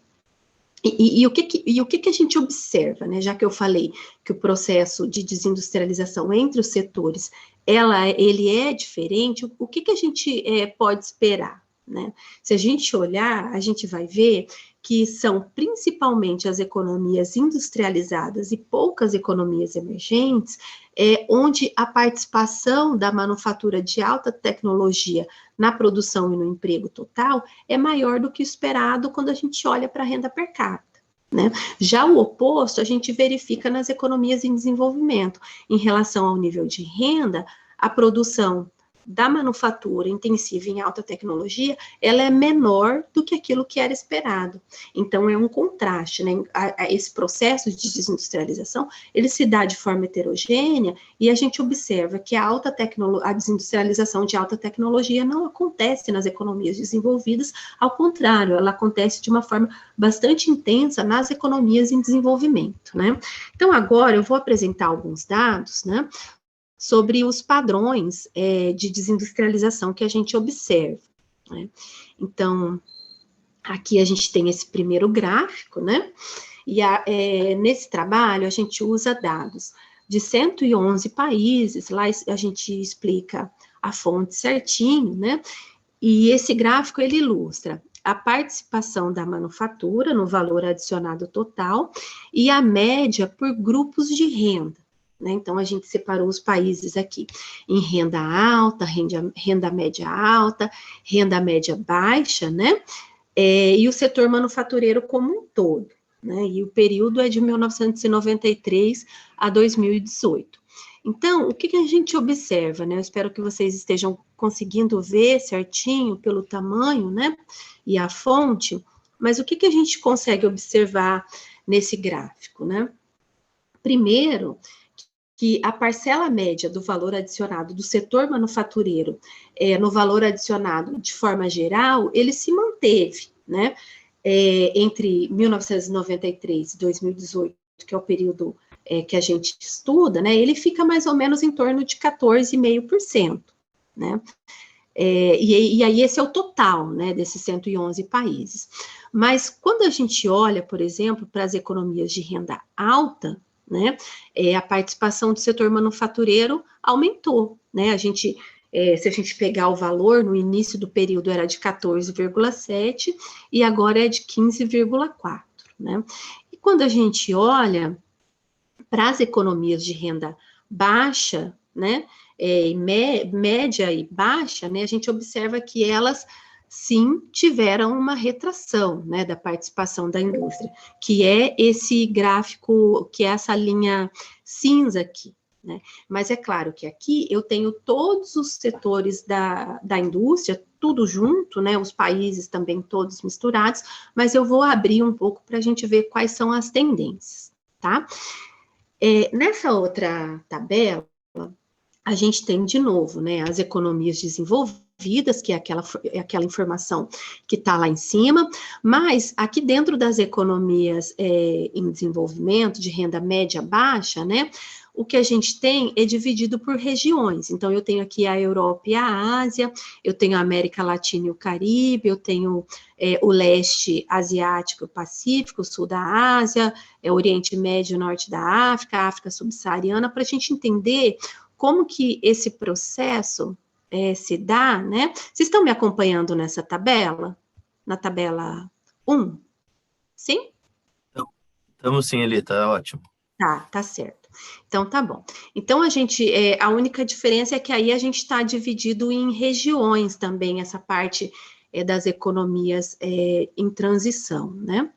o que a gente observa, né? Já que eu falei que o processo de desindustrialização entre os setores, ele é diferente, o que a gente pode esperar, né? Se a gente olhar, a gente vai ver que são principalmente as economias industrializadas e poucas economias emergentes, onde a participação da manufatura de alta tecnologia na produção e no emprego total é maior do que o esperado quando a gente olha para a renda per capita, né? Já o oposto a gente verifica nas economias em desenvolvimento. Em relação ao nível de renda, a produção da manufatura intensiva em alta tecnologia, ela é menor do que aquilo que era esperado. Então, é um contraste, né? Esse processo de desindustrialização, ele se dá de forma heterogênea e a gente observa que a desindustrialização de alta tecnologia não acontece nas economias desenvolvidas, ao contrário, ela acontece de uma forma bastante intensa nas economias em desenvolvimento, né? Então, agora eu vou apresentar alguns dados, né, sobre os padrões de desindustrialização que a gente observa, né? Então, aqui a gente tem esse primeiro gráfico, né? E nesse trabalho a gente usa dados de 111 países, lá a gente explica a fonte certinho, né? E esse gráfico, ele ilustra a participação da manufatura no valor adicionado total e a média por grupos de renda, né? Então, a gente separou os países aqui em renda alta, renda média alta, renda média baixa, né? E o setor manufatureiro como um todo, né? E o período é de 1993 a 2018. Então, o que a gente observa, né? Eu espero que vocês estejam conseguindo ver certinho pelo tamanho, né? E a fonte, mas o que a gente consegue observar nesse gráfico, né? Primeiro, que a parcela média do valor adicionado do setor manufatureiro no valor adicionado de forma geral, ele se manteve, né? Entre 1993 e 2018, que é o período que a gente estuda, né? Ele fica mais ou menos em torno de 14,5%, né? E aí esse é o total, né, desses 111 países. Mas quando a gente olha, por exemplo, para as economias de renda alta, né, a participação do setor manufatureiro aumentou, né? Se a gente pegar o valor, no início do período era de 14,7 e agora é de 15,4, né? E quando a gente olha para as economias de renda baixa, né, média e baixa, né, a gente observa que elas sim tiveram uma retração, né, da participação da indústria, que é esse gráfico, que é essa linha cinza aqui, né? Mas é claro que aqui eu tenho todos os setores da indústria, tudo junto, né, os países também todos misturados, mas eu vou abrir um pouco para a gente ver quais são as tendências, tá? Nessa outra tabela, a gente tem de novo, né, as economias desenvolvidas, que é aquela informação que está lá em cima, mas aqui dentro das economias em desenvolvimento, de renda média baixa, né, o que a gente tem é dividido por regiões. Então, eu tenho aqui a Europa e a Ásia, eu tenho a América Latina e o Caribe, eu tenho o leste asiático, o Pacífico, o sul da Ásia, o Oriente Médio, o norte da África, a África subsaariana, para a gente entender como que esse processo se dá, né? Vocês estão me acompanhando nessa tabela? Na tabela 1? Sim? Estamos sim, Eli, tá ótimo. Tá certo. Então, tá bom. Então, a única diferença é que aí a gente está dividido em regiões também, essa parte das economias em transição, né?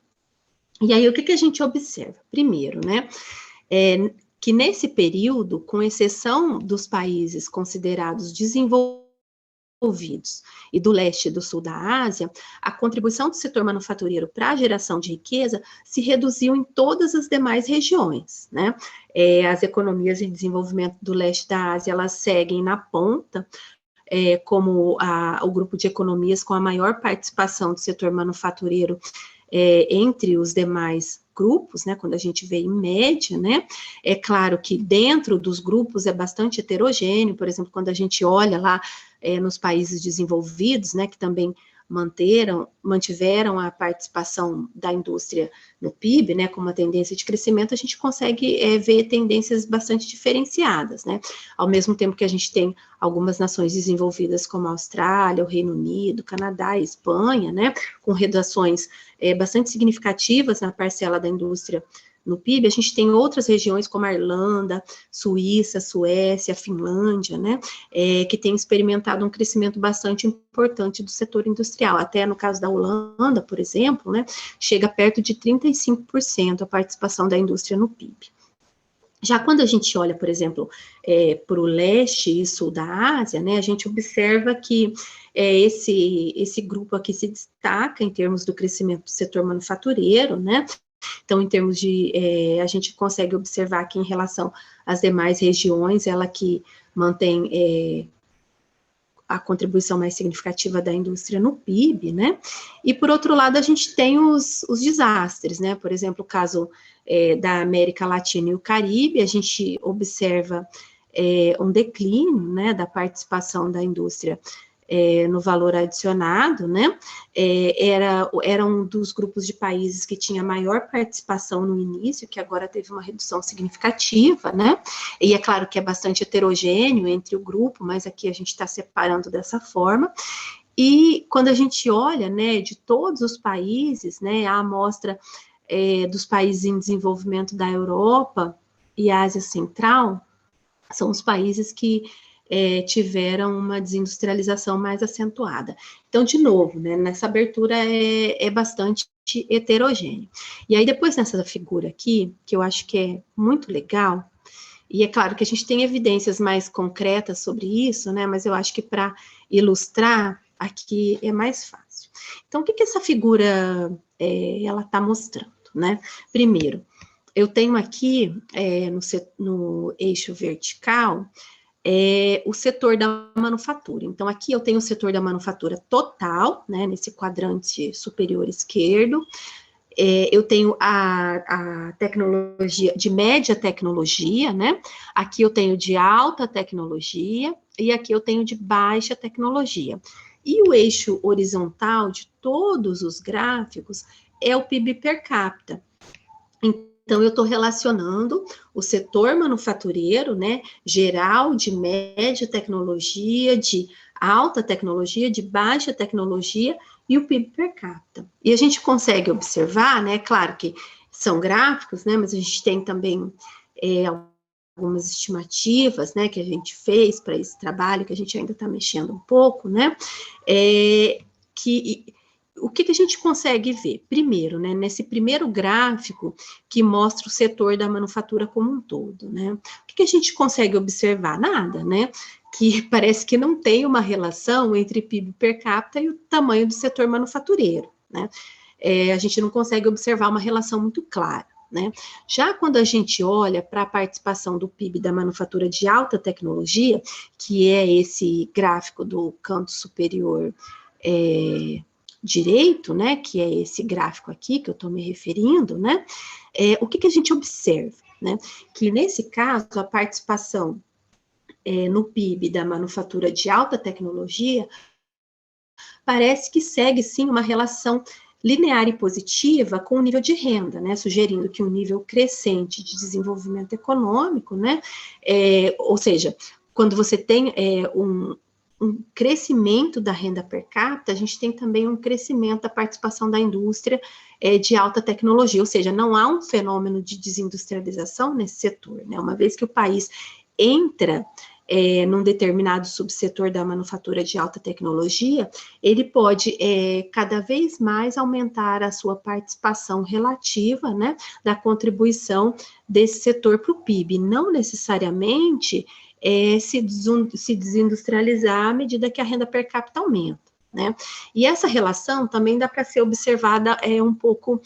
E aí, o que a gente observa? Primeiro, né, que nesse período, com exceção dos países considerados desenvolvidos e do leste e do sul da Ásia, a contribuição do setor manufatureiro para a geração de riqueza se reduziu em todas as demais regiões, né? As economias em desenvolvimento do leste da Ásia, elas seguem na ponta, como o grupo de economias com a maior participação do setor manufatureiro entre os demais grupos, né, quando a gente vê em média, né, é claro que dentro dos grupos é bastante heterogêneo, por exemplo, quando a gente olha lá nos países desenvolvidos, né, que também mantiveram a participação da indústria no PIB, né, com uma tendência de crescimento, a gente consegue ver tendências bastante diferenciadas, né, ao mesmo tempo que a gente tem algumas nações desenvolvidas como a Austrália, o Reino Unido, Canadá e Espanha, né, com reduções bastante significativas na parcela da indústria no PIB, a gente tem outras regiões como a Irlanda, Suíça, Suécia, Finlândia, né, que têm experimentado um crescimento bastante importante do setor industrial. Até no caso da Holanda, por exemplo, né, chega perto de 35% a participação da indústria no PIB. Já quando a gente olha, por exemplo, para o leste e sul da Ásia, né, a gente observa que esse grupo aqui se destaca em termos do crescimento do setor manufatureiro, né. Então, em termos a gente consegue observar que em relação às demais regiões, ela que mantém a contribuição mais significativa da indústria no PIB, né? E, por outro lado, a gente tem os desastres, né? Por exemplo, o caso da América Latina e o Caribe, a gente observa um declínio, né, da participação da indústria no valor adicionado, né? Era um dos grupos de países que tinha maior participação no início, que agora teve uma redução significativa, né? E é claro que é bastante heterogêneo entre o grupo, mas aqui a gente está separando dessa forma. E quando a gente olha, né, de todos os países, né, a amostra dos países em desenvolvimento da Europa e Ásia Central, são os países que tiveram uma desindustrialização mais acentuada. Então, de novo, né, nessa abertura é bastante heterogêneo. E aí, depois nessa figura aqui, que eu acho que é muito legal, e é claro que a gente tem evidências mais concretas sobre isso, né, mas eu acho que para ilustrar, aqui é mais fácil. Então, o que essa figura ela está mostrando, né? Primeiro, eu tenho aqui no eixo vertical o setor da manufatura. Então, aqui eu tenho o setor da manufatura total, né, nesse quadrante superior esquerdo. Eu tenho a tecnologia de média tecnologia, né? Aqui eu tenho de alta tecnologia e aqui eu tenho de baixa tecnologia. E o eixo horizontal de todos os gráficos é o PIB per capita. Então, eu estou relacionando o setor manufatureiro, né, geral, de média tecnologia, de alta tecnologia, de baixa tecnologia, e o PIB per capita. E a gente consegue observar, né, claro que são gráficos, né, mas a gente tem também algumas estimativas, né, que a gente fez para esse trabalho, que a gente ainda está mexendo um pouco, né, o que a gente consegue ver? Primeiro, né, nesse primeiro gráfico que mostra o setor da manufatura como um todo, né, o que a gente consegue observar? Nada, né, que parece que não tem uma relação entre PIB per capita e o tamanho do setor manufatureiro, né, a gente não consegue observar uma relação muito clara. Né? Já quando a gente olha para a participação do PIB da manufatura de alta tecnologia, que é esse gráfico do canto superior direito, né, que é esse gráfico aqui que eu estou me referindo, né, o que a gente observa, né, que nesse caso a participação no PIB da manufatura de alta tecnologia parece que segue sim uma relação linear e positiva com o nível de renda, né, sugerindo que um nível crescente de desenvolvimento econômico, né, ou seja, quando você tem um crescimento da renda per capita, a gente tem também um crescimento da participação da indústria de alta tecnologia, ou seja, não há um fenômeno de desindustrialização nesse setor, né, uma vez que o país entra num determinado subsetor da manufatura de alta tecnologia, ele pode cada vez mais aumentar a sua participação relativa, né, da contribuição desse setor para o PIB, não necessariamente se desindustrializar à medida que a renda per capita aumenta. Né? E essa relação também dá para ser observada um pouco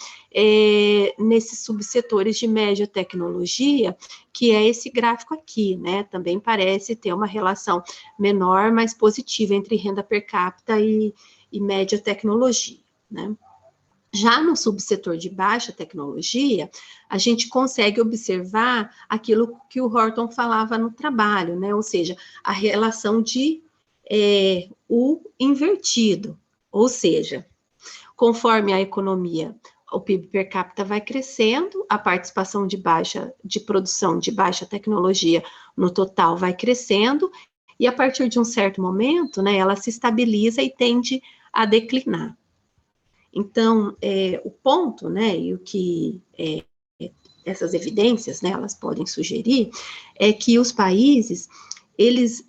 nesses subsetores de média tecnologia, que é esse gráfico aqui, né? Também parece ter uma relação menor, mas positiva entre renda per capita e média tecnologia, né? Já no subsetor de baixa tecnologia, a gente consegue observar aquilo que o Horton falava no trabalho, né? Ou seja, a relação de o invertido, ou seja, conforme a economia, o PIB per capita vai crescendo, a participação de produção de baixa tecnologia no total vai crescendo, e a partir de um certo momento, né, ela se estabiliza e tende a declinar. Então, o ponto, né, e o que essas evidências, né, elas podem sugerir, é que os países, eles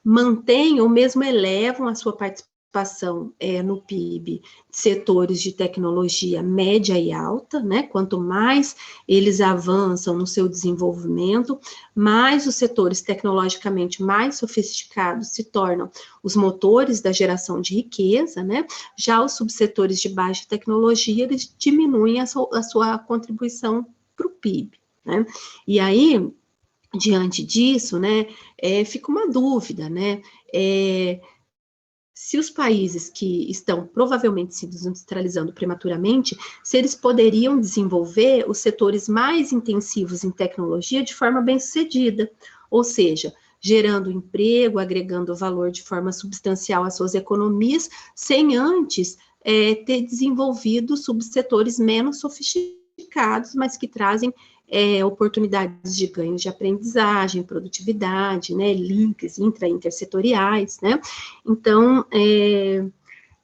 mantêm ou mesmo elevam a sua participação no PIB de setores de tecnologia média e alta, né? Quanto mais eles avançam no seu desenvolvimento, mais os setores tecnologicamente mais sofisticados se tornam os motores da geração de riqueza, né? Já os subsetores de baixa tecnologia, eles diminuem a sua contribuição para o PIB, né? E aí, diante disso, né, fica uma dúvida, né, se os países que estão provavelmente se desindustrializando prematuramente, se eles poderiam desenvolver os setores mais intensivos em tecnologia de forma bem-sucedida, ou seja, gerando emprego, agregando valor de forma substancial às suas economias, sem antes ter desenvolvido subsetores menos sofisticados, mas que trazem oportunidades de ganhos de aprendizagem, produtividade, né, links intersetoriais, né? Então,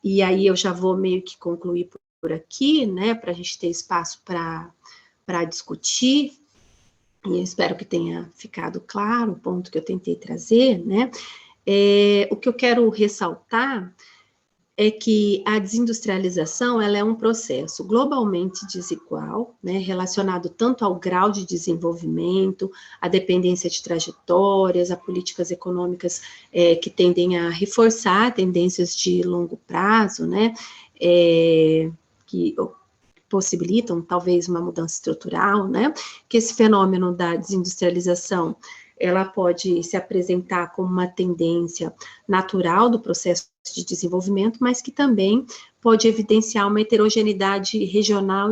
e aí eu já vou meio que concluir por aqui, né, para a gente ter espaço para discutir, e eu espero que tenha ficado claro o ponto que eu tentei trazer, né? O que eu quero ressaltar é que a desindustrialização, ela é um processo globalmente desigual, né, relacionado tanto ao grau de desenvolvimento, à dependência de trajetórias, a políticas econômicas que tendem a reforçar tendências de longo prazo, né, que possibilitam talvez uma mudança estrutural, né, que esse fenômeno da desindustrialização, ela pode se apresentar como uma tendência natural do processo de desenvolvimento, mas que também pode evidenciar uma heterogeneidade regional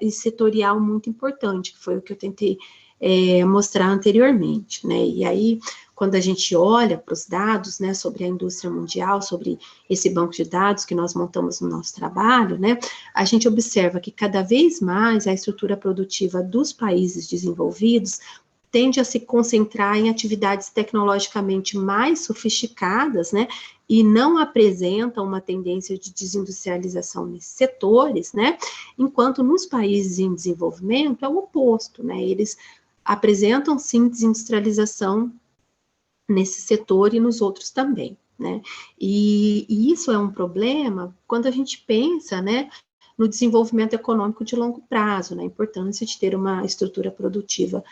e setorial muito importante, que foi o que eu tentei mostrar anteriormente, né, e aí, quando a gente olha para os dados, né, sobre a indústria mundial, sobre esse banco de dados que nós montamos no nosso trabalho, né, a gente observa que cada vez mais a estrutura produtiva dos países desenvolvidos tende a se concentrar em atividades tecnologicamente mais sofisticadas, né, e não apresenta uma tendência de desindustrialização nesses setores, né, enquanto nos países em desenvolvimento é o oposto, né, eles apresentam, sim, desindustrialização nesse setor e nos outros também, né, e isso é um problema quando a gente pensa, né, no desenvolvimento econômico de longo prazo, na importância de ter uma estrutura produtiva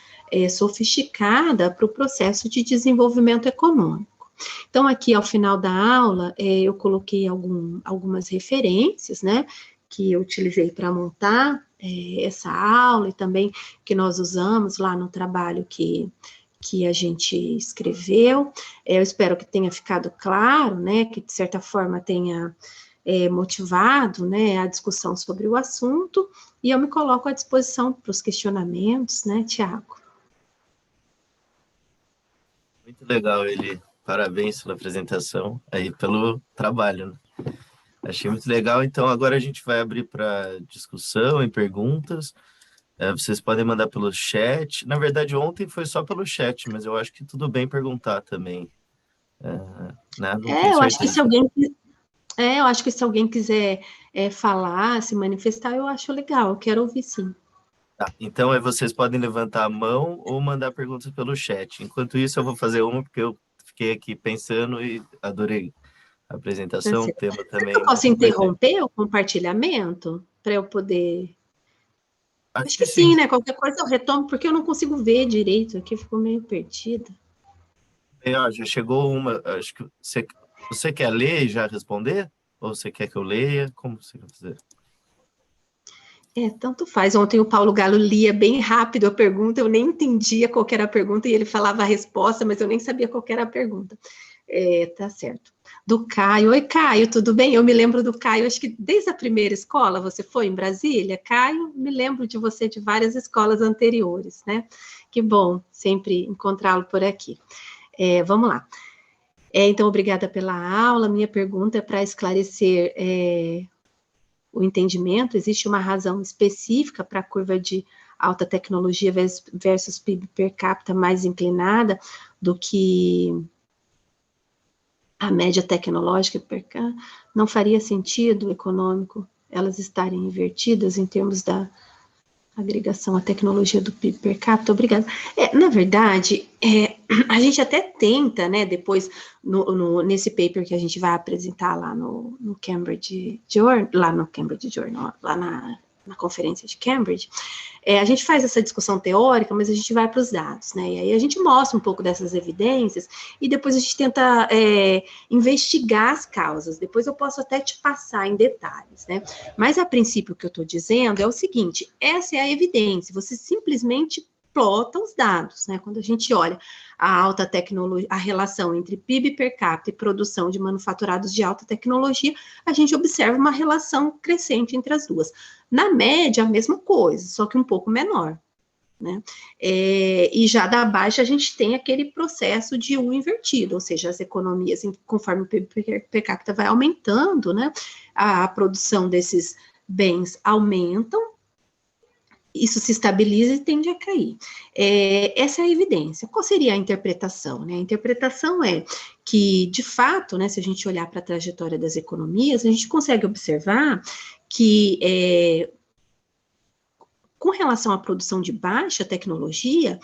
sofisticada para o processo de desenvolvimento econômico. Então, aqui ao final da aula, eu coloquei algumas referências, né, que eu utilizei para montar essa aula e também que nós usamos lá no trabalho que a gente escreveu. Eu espero que tenha ficado claro, né, que de certa forma tenha motivado, né, a discussão sobre o assunto, e eu me coloco à disposição para os questionamentos, né, Tiago? Muito legal, Eli. Parabéns pela apresentação aí, pelo trabalho, né? Achei muito legal. Então, agora a gente vai abrir para discussão e perguntas. Vocês podem mandar pelo chat. Na verdade, ontem foi só pelo chat, mas eu acho que tudo bem perguntar também. Né? Não tenho Eu acho que certeza. eu acho que se alguém quiser falar, se manifestar, eu acho legal, eu quero ouvir sim. Tá, então, vocês podem levantar a mão ou mandar perguntas pelo chat. Enquanto isso, eu vou fazer uma, porque eu fiquei aqui pensando e adorei a apresentação, o tema também. Eu posso interromper o compartilhamento para eu poder... Acho que sim, né? Qualquer coisa eu retomo, porque eu não consigo ver direito aqui, ficou meio perdida. Já chegou uma, acho que você quer ler e já responder? Ou você quer que eu leia? Como você quer fazer? Tanto faz. Ontem o Paulo Galo lia bem rápido a pergunta, eu nem entendia qual era a pergunta, e ele falava a resposta, mas eu nem sabia qual era a pergunta. Tá certo. Do Caio. Oi, Caio, tudo bem? Eu me lembro do Caio, acho que desde a primeira escola, você foi em Brasília? Caio, me lembro de você de várias escolas anteriores, né? Que bom sempre encontrá-lo por aqui. Vamos lá. Então, obrigada pela aula. Minha pergunta é para esclarecer o entendimento. Existe uma razão específica para a curva de alta tecnologia versus PIB per capita mais inclinada do que a média tecnológica per capita? Não faria sentido econômico elas estarem invertidas em termos da agregação à tecnologia do PIB per capita? Obrigada. Na verdade, a gente até tenta, né, depois, nesse paper que a gente vai apresentar lá no Cambridge Journal, lá na conferência de Cambridge, a gente faz essa discussão teórica, mas a gente vai para os dados, né, e aí a gente mostra um pouco dessas evidências, e depois a gente tenta investigar as causas. Depois eu posso até te passar em detalhes, né, mas a princípio o que eu estou dizendo é o seguinte: essa é a evidência, você simplesmente plota os dados, né? Quando a gente olha a alta tecnologia, a relação entre PIB per capita e produção de manufaturados de alta tecnologia, a gente observa uma relação crescente entre as duas. Na média, a mesma coisa, só que um pouco menor. né? E já da baixa a gente tem aquele processo de U invertido, ou seja, as economias, conforme o PIB per capita vai aumentando, né, a produção desses bens aumentam, isso se estabiliza e tende a cair. Essa é a evidência. Qual seria a interpretação, né? A interpretação é que, de fato, né, se a gente olhar para a trajetória das economias, a gente consegue observar que, com relação à produção de baixa tecnologia,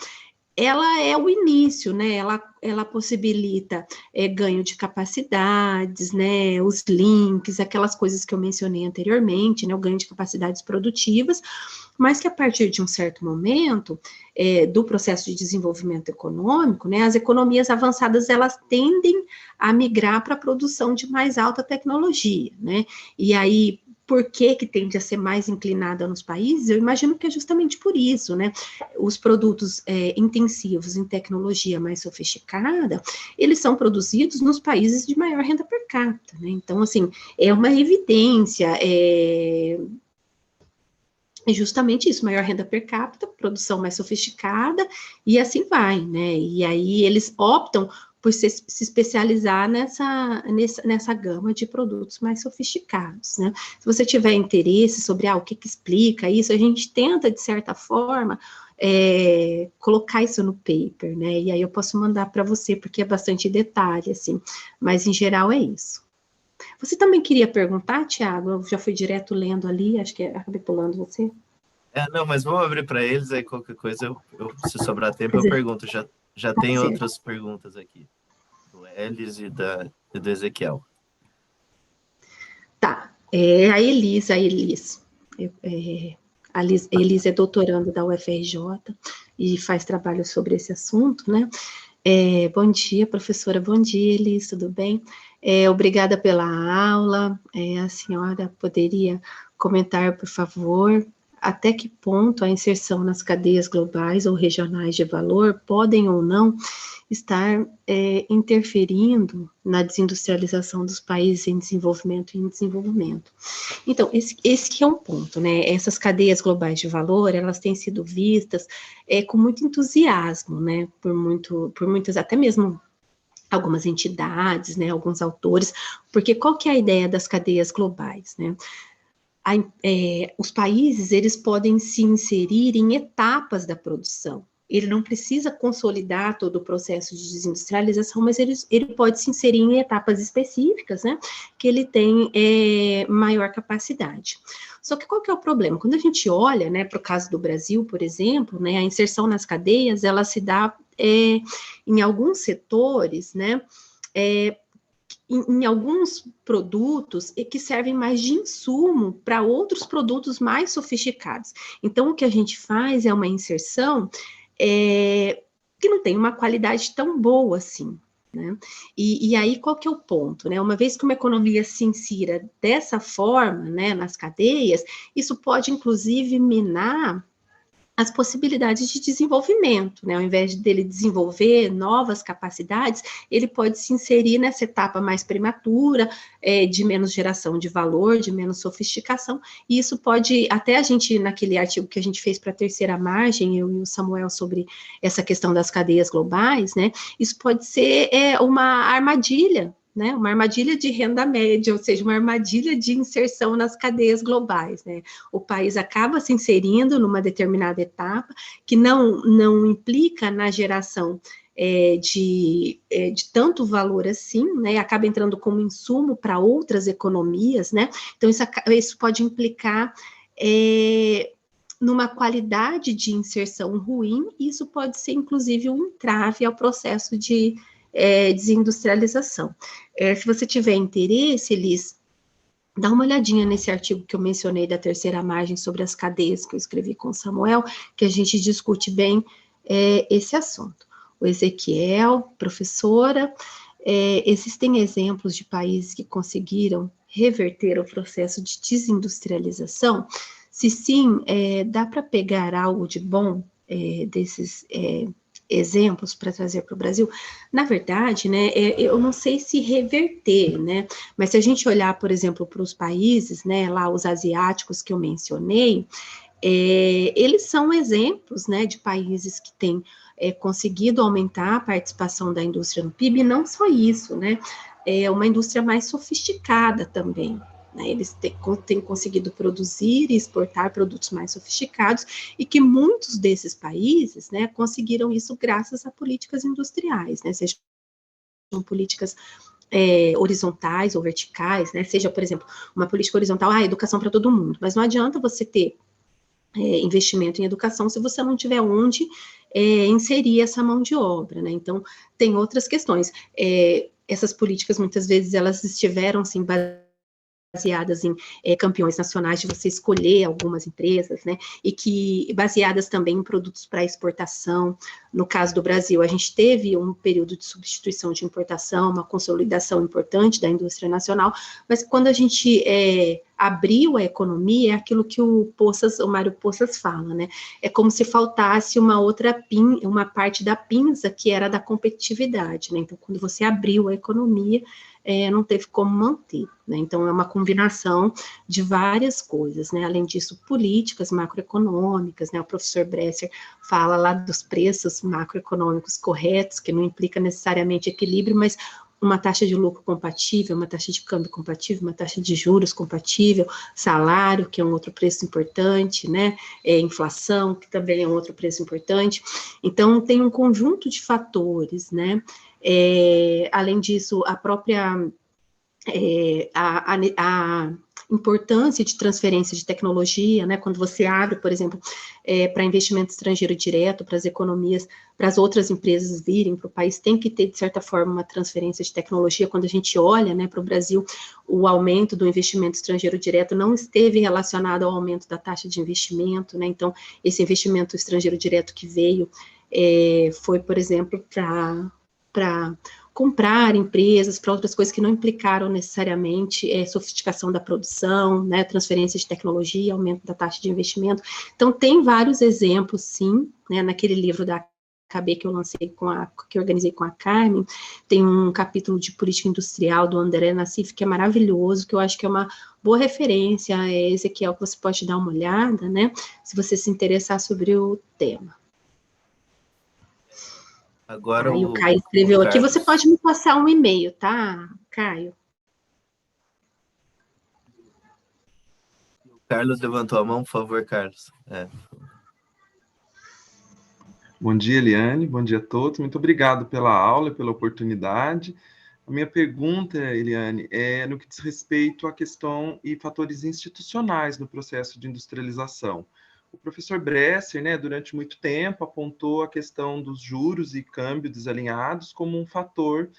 ela é o início, né? Ela possibilita ganho de capacidades, né? Os links, aquelas coisas que eu mencionei anteriormente, né? O ganho de capacidades produtivas, mas que a partir de um certo momento do processo de desenvolvimento econômico, né? As economias avançadas elas tendem a migrar para a produção de mais alta tecnologia, né? E aí por que tende a ser mais inclinada nos países? Eu imagino que é justamente por isso, né? Os produtos intensivos em tecnologia mais sofisticada, eles são produzidos nos países de maior renda per capita, né? Então, assim, é uma evidência, é justamente isso, maior renda per capita, produção mais sofisticada, e assim vai, né? E aí eles optam por se especializar nessa gama de produtos mais sofisticados, né? Se você tiver interesse sobre o que explica isso, a gente tenta, de certa forma, colocar isso no paper, né? E aí eu posso mandar para você, porque é bastante detalhe, assim, mas em geral é isso. Você também queria perguntar, Tiago? Eu já fui direto lendo ali, acho que acabei pulando você. Não, mas vamos abrir para eles, aí qualquer coisa, se sobrar tempo, eu pergunto. Já tem outras perguntas aqui, do Elis e do Ezequiel. Tá, a Elis. A Elis é doutoranda da UFRJ e faz trabalho sobre esse assunto, né? Bom dia, professora. Bom dia, Elis, tudo bem? Obrigada pela aula. A senhora poderia comentar, por favor, até que ponto a inserção nas cadeias globais ou regionais de valor podem ou não estar interferindo na desindustrialização dos países em desenvolvimento e em desenvolvimento. Então, esse que é um ponto, né? Essas cadeias globais de valor, elas têm sido vistas com muito entusiasmo, né? Por muitas, até mesmo algumas entidades, né? Alguns autores, porque qual que é a ideia das cadeias globais, né? Os países, eles podem se inserir em etapas da produção. Ele não precisa consolidar todo o processo de desindustrialização, mas ele pode se inserir em etapas específicas, né, que ele tem maior capacidade. Só que qual que é o problema? Quando a gente olha, né, para o caso do Brasil, por exemplo, né, a inserção nas cadeias, ela se dá em alguns setores, né, em alguns produtos que servem mais de insumo para outros produtos mais sofisticados. Então, o que a gente faz é uma inserção que não tem uma qualidade tão boa assim, né? E aí, qual que é o ponto, né? Uma vez que uma economia se insira dessa forma, né, nas cadeias, isso pode, inclusive, minar as possibilidades de desenvolvimento, né? Ao invés dele desenvolver novas capacidades, ele pode se inserir nessa etapa mais prematura, de menos geração de valor, de menos sofisticação, e isso pode, até a gente, naquele artigo que a gente fez para a terceira margem, eu e o Samuel, sobre essa questão das cadeias globais, né? Isso pode ser uma armadilha, né, uma armadilha de renda média, ou seja, uma armadilha de inserção nas cadeias globais, né? O país acaba se inserindo numa determinada etapa que não implica na geração de tanto valor assim, né? Acaba entrando como insumo para outras economias, né? Então, isso pode implicar numa qualidade de inserção ruim, e isso pode ser, inclusive, um entrave ao processo de desindustrialização. Se você tiver interesse, Elis, dá uma olhadinha nesse artigo que eu mencionei da terceira margem sobre as cadeias que eu escrevi com o Samuel, que a gente discute bem esse assunto. O Ezequiel, professora, existem exemplos de países que conseguiram reverter o processo de desindustrialização? Se sim, dá para pegar algo de bom desses exemplos para trazer para o Brasil? Na verdade, né, eu não sei se reverter, né, mas se a gente olhar, por exemplo, para os países, né, lá os asiáticos que eu mencionei, Eles são exemplos, né, de países que têm conseguido aumentar a participação da indústria no PIB, e não só isso, né, é uma indústria mais sofisticada também, né, eles têm conseguido produzir e exportar produtos mais sofisticados, e que muitos desses países, né, conseguiram isso graças a políticas industriais, né, sejam políticas horizontais ou verticais, né, seja, por exemplo, uma política horizontal, educação para todo mundo, mas não adianta você ter investimento em educação se você não tiver onde inserir essa mão de obra, né? Então, tem outras questões. Essas políticas, muitas vezes, elas estiveram, assim, baseadas em campeões nacionais, de você escolher algumas empresas, né, e que baseadas também em produtos para exportação. No caso do Brasil, a gente teve um período de substituição de importação, uma consolidação importante da indústria nacional, mas quando a gente abriu a economia, é aquilo que o Mário Poças fala, né, é como se faltasse uma parte da pinça que era da competitividade, né, então quando você abriu a economia, não teve como manter, né? Então, é uma combinação de várias coisas, né? Além disso, políticas macroeconômicas, né? O professor Bresser fala lá dos preços macroeconômicos corretos, que não implica necessariamente equilíbrio, mas uma taxa de lucro compatível, uma taxa de câmbio compatível, uma taxa de juros compatível, salário, que é um outro preço importante, né? Inflação, que também é um outro preço importante. Então, tem um conjunto de fatores, né? Além disso, a própria a importância de transferência de tecnologia, né, quando você abre, por exemplo, para investimento estrangeiro direto, para as economias, para as outras empresas virem para o país, tem que ter, de certa forma, uma transferência de tecnologia. Quando a gente olha, né, para o Brasil, o aumento do investimento estrangeiro direto não esteve relacionado ao aumento da taxa de investimento, né, então, esse investimento estrangeiro direto que veio foi, por exemplo, para comprar empresas, para outras coisas que não implicaram necessariamente sofisticação da produção, né, transferência de tecnologia, aumento da taxa de investimento. Então, tem vários exemplos, sim, né, naquele livro da KB que eu lancei que eu organizei com a Carmen, tem um capítulo de política industrial do André Nassif, que é maravilhoso, que eu acho que é uma boa referência, Ezequiel, que você pode dar uma olhada, né, se você se interessar sobre o tema. Agora o Caio escreveu aqui, você pode me passar um e-mail, tá, Caio? O Carlos levantou a mão, por favor, Carlos. Bom dia, Eliane, bom dia a todos. Muito obrigado pela aula e pela oportunidade. A minha pergunta, Eliane, é no que diz respeito à questão e fatores institucionais no processo de industrialização. O professor Bresser, né, durante muito tempo, apontou a questão dos juros e câmbio desalinhados como um fator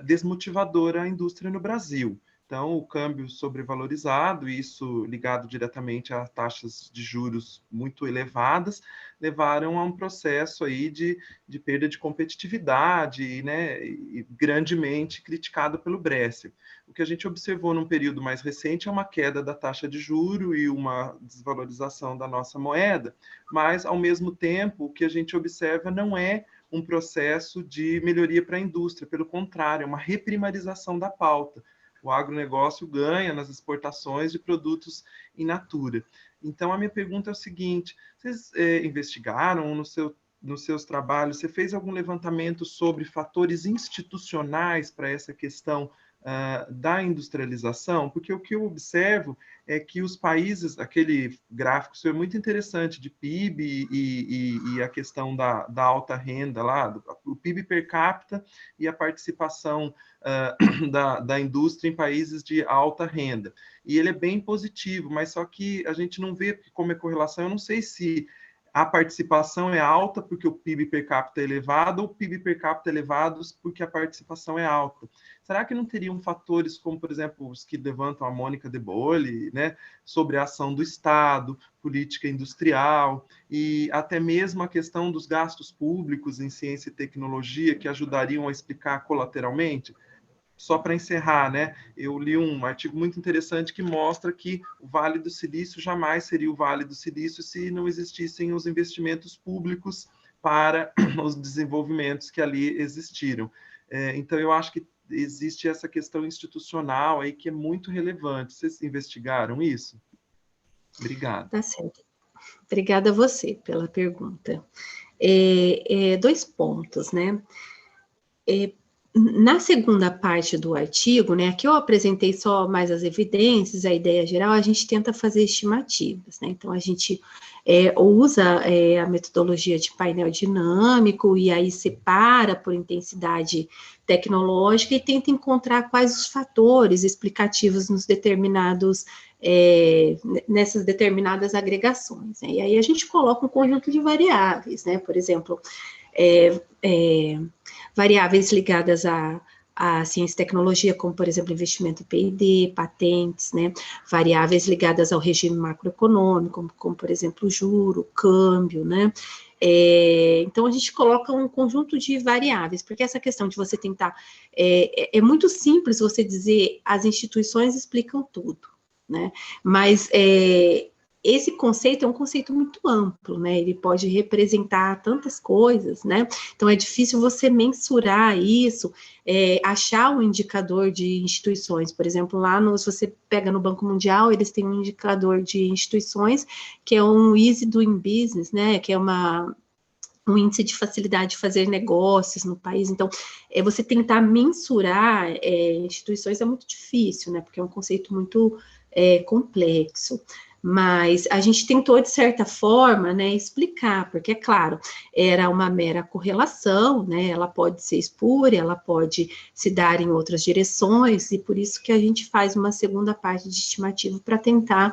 desmotivador à indústria no Brasil. Então, o câmbio sobrevalorizado, isso ligado diretamente a taxas de juros muito elevadas, levaram a um processo aí de perda de competitividade, né, e grandemente criticado pelo Bresser. O que a gente observou num período mais recente é uma queda da taxa de juro e uma desvalorização da nossa moeda, mas, ao mesmo tempo, o que a gente observa não é um processo de melhoria para a indústria, pelo contrário, é uma reprimarização da pauta. O agronegócio ganha nas exportações de produtos in natura. Então, a minha pergunta é o seguinte: vocês investigaram nos seus trabalhos, você fez algum levantamento sobre fatores institucionais para essa questão da industrialização? Porque o que eu observo é que os países, aquele gráfico seu é muito interessante, de PIB e a questão da alta renda lá, o PIB per capita e a participação da indústria em países de alta renda. E ele é bem positivo, mas só que a gente não vê como é correlação. Eu não sei se a participação é alta porque o PIB per capita é elevado ou o PIB per capita é elevado porque a participação é alta. Será que não teriam fatores como, por exemplo, os que levantam a Mônica de Bolle, né, sobre a ação do Estado, política industrial e até mesmo a questão dos gastos públicos em ciência e tecnologia que ajudariam a explicar colateralmente? Só para encerrar, né, eu li um artigo muito interessante que mostra que o Vale do Silício jamais seria o Vale do Silício se não existissem os investimentos públicos para os desenvolvimentos que ali existiram. Então, eu acho que existe essa questão institucional aí que é muito relevante. Vocês investigaram isso? Obrigado. Tá certo. Obrigada a você pela pergunta. 2 pontos, né? Na segunda parte do artigo, né, aqui eu apresentei só mais as evidências, a ideia geral, a gente tenta fazer estimativas, né? Então, a gente usa a metodologia de painel dinâmico e aí separa por intensidade tecnológica e tenta encontrar quais os fatores explicativos nessas determinadas agregações, né? E aí a gente coloca um conjunto de variáveis, né? Por exemplo, variáveis ligadas à ciência e tecnologia, como, por exemplo, investimento em P&D, patentes, né? Variáveis ligadas ao regime macroeconômico, como por exemplo, o juro, câmbio, né? Então, a gente coloca um conjunto de variáveis, porque essa questão de você tentar... É muito simples você dizer as instituições explicam tudo, né? Mas esse conceito é um conceito muito amplo, né? Ele pode representar tantas coisas, né? Então, é difícil você mensurar isso, achar um indicador de instituições. Por exemplo, se você pega no Banco Mundial, eles têm um indicador de instituições, que é um Easy Doing Business, né? Que é um índice de facilidade de fazer negócios no país. Então, você tentar mensurar instituições é muito difícil, né? Porque é um conceito muito complexo. Mas a gente tentou, de certa forma, né, explicar, porque, é claro, era uma mera correlação, né, ela pode ser espúria, ela pode se dar em outras direções, e por isso que a gente faz uma segunda parte de estimativa para tentar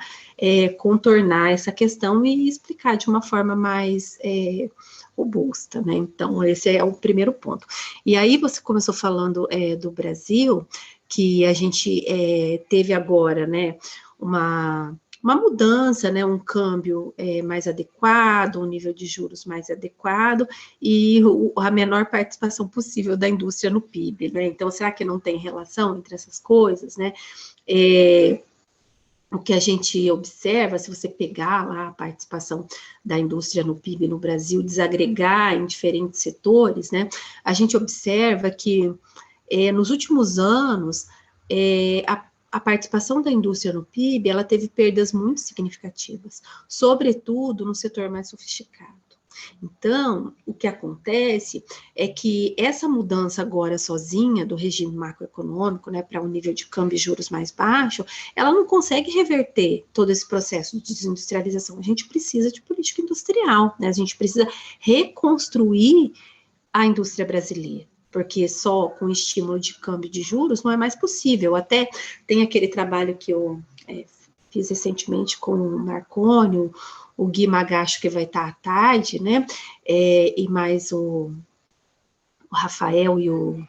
contornar essa questão e explicar de uma forma mais robusta, né? Então, esse é o primeiro ponto. E aí, você começou falando do Brasil, que a gente teve agora, né, uma mudança, né, um câmbio mais adequado, um nível de juros mais adequado e a menor participação possível da indústria no PIB, né? Então, será que não tem relação entre essas coisas, né? O que a gente observa, se você pegar lá a participação da indústria no PIB no Brasil, desagregar em diferentes setores, né? A gente observa que nos últimos anos a participação da indústria no PIB, ela teve perdas muito significativas, sobretudo no setor mais sofisticado. Então, o que acontece é que essa mudança agora sozinha do regime macroeconômico, né, para um nível de câmbio e juros mais baixo, ela não consegue reverter todo esse processo de desindustrialização. A gente precisa de política industrial, né? A gente precisa reconstruir a indústria brasileira, porque só com estímulo de câmbio de juros não é mais possível. Até tem aquele trabalho que eu fiz recentemente com o Marconi, o Gui Magacho, que vai estar à tarde, né? E mais o Rafael e o...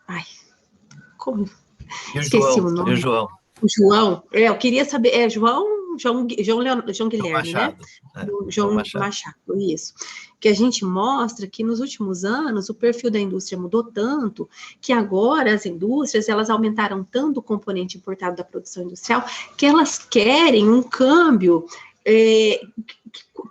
Ai, como... Esqueci o nome. E o João. O João. Eu queria saber... João Guilherme, Machado, né? João Machado, isso. Que a gente mostra que nos últimos anos o perfil da indústria mudou tanto que agora as indústrias elas aumentaram tanto o componente importado da produção industrial que elas querem um câmbio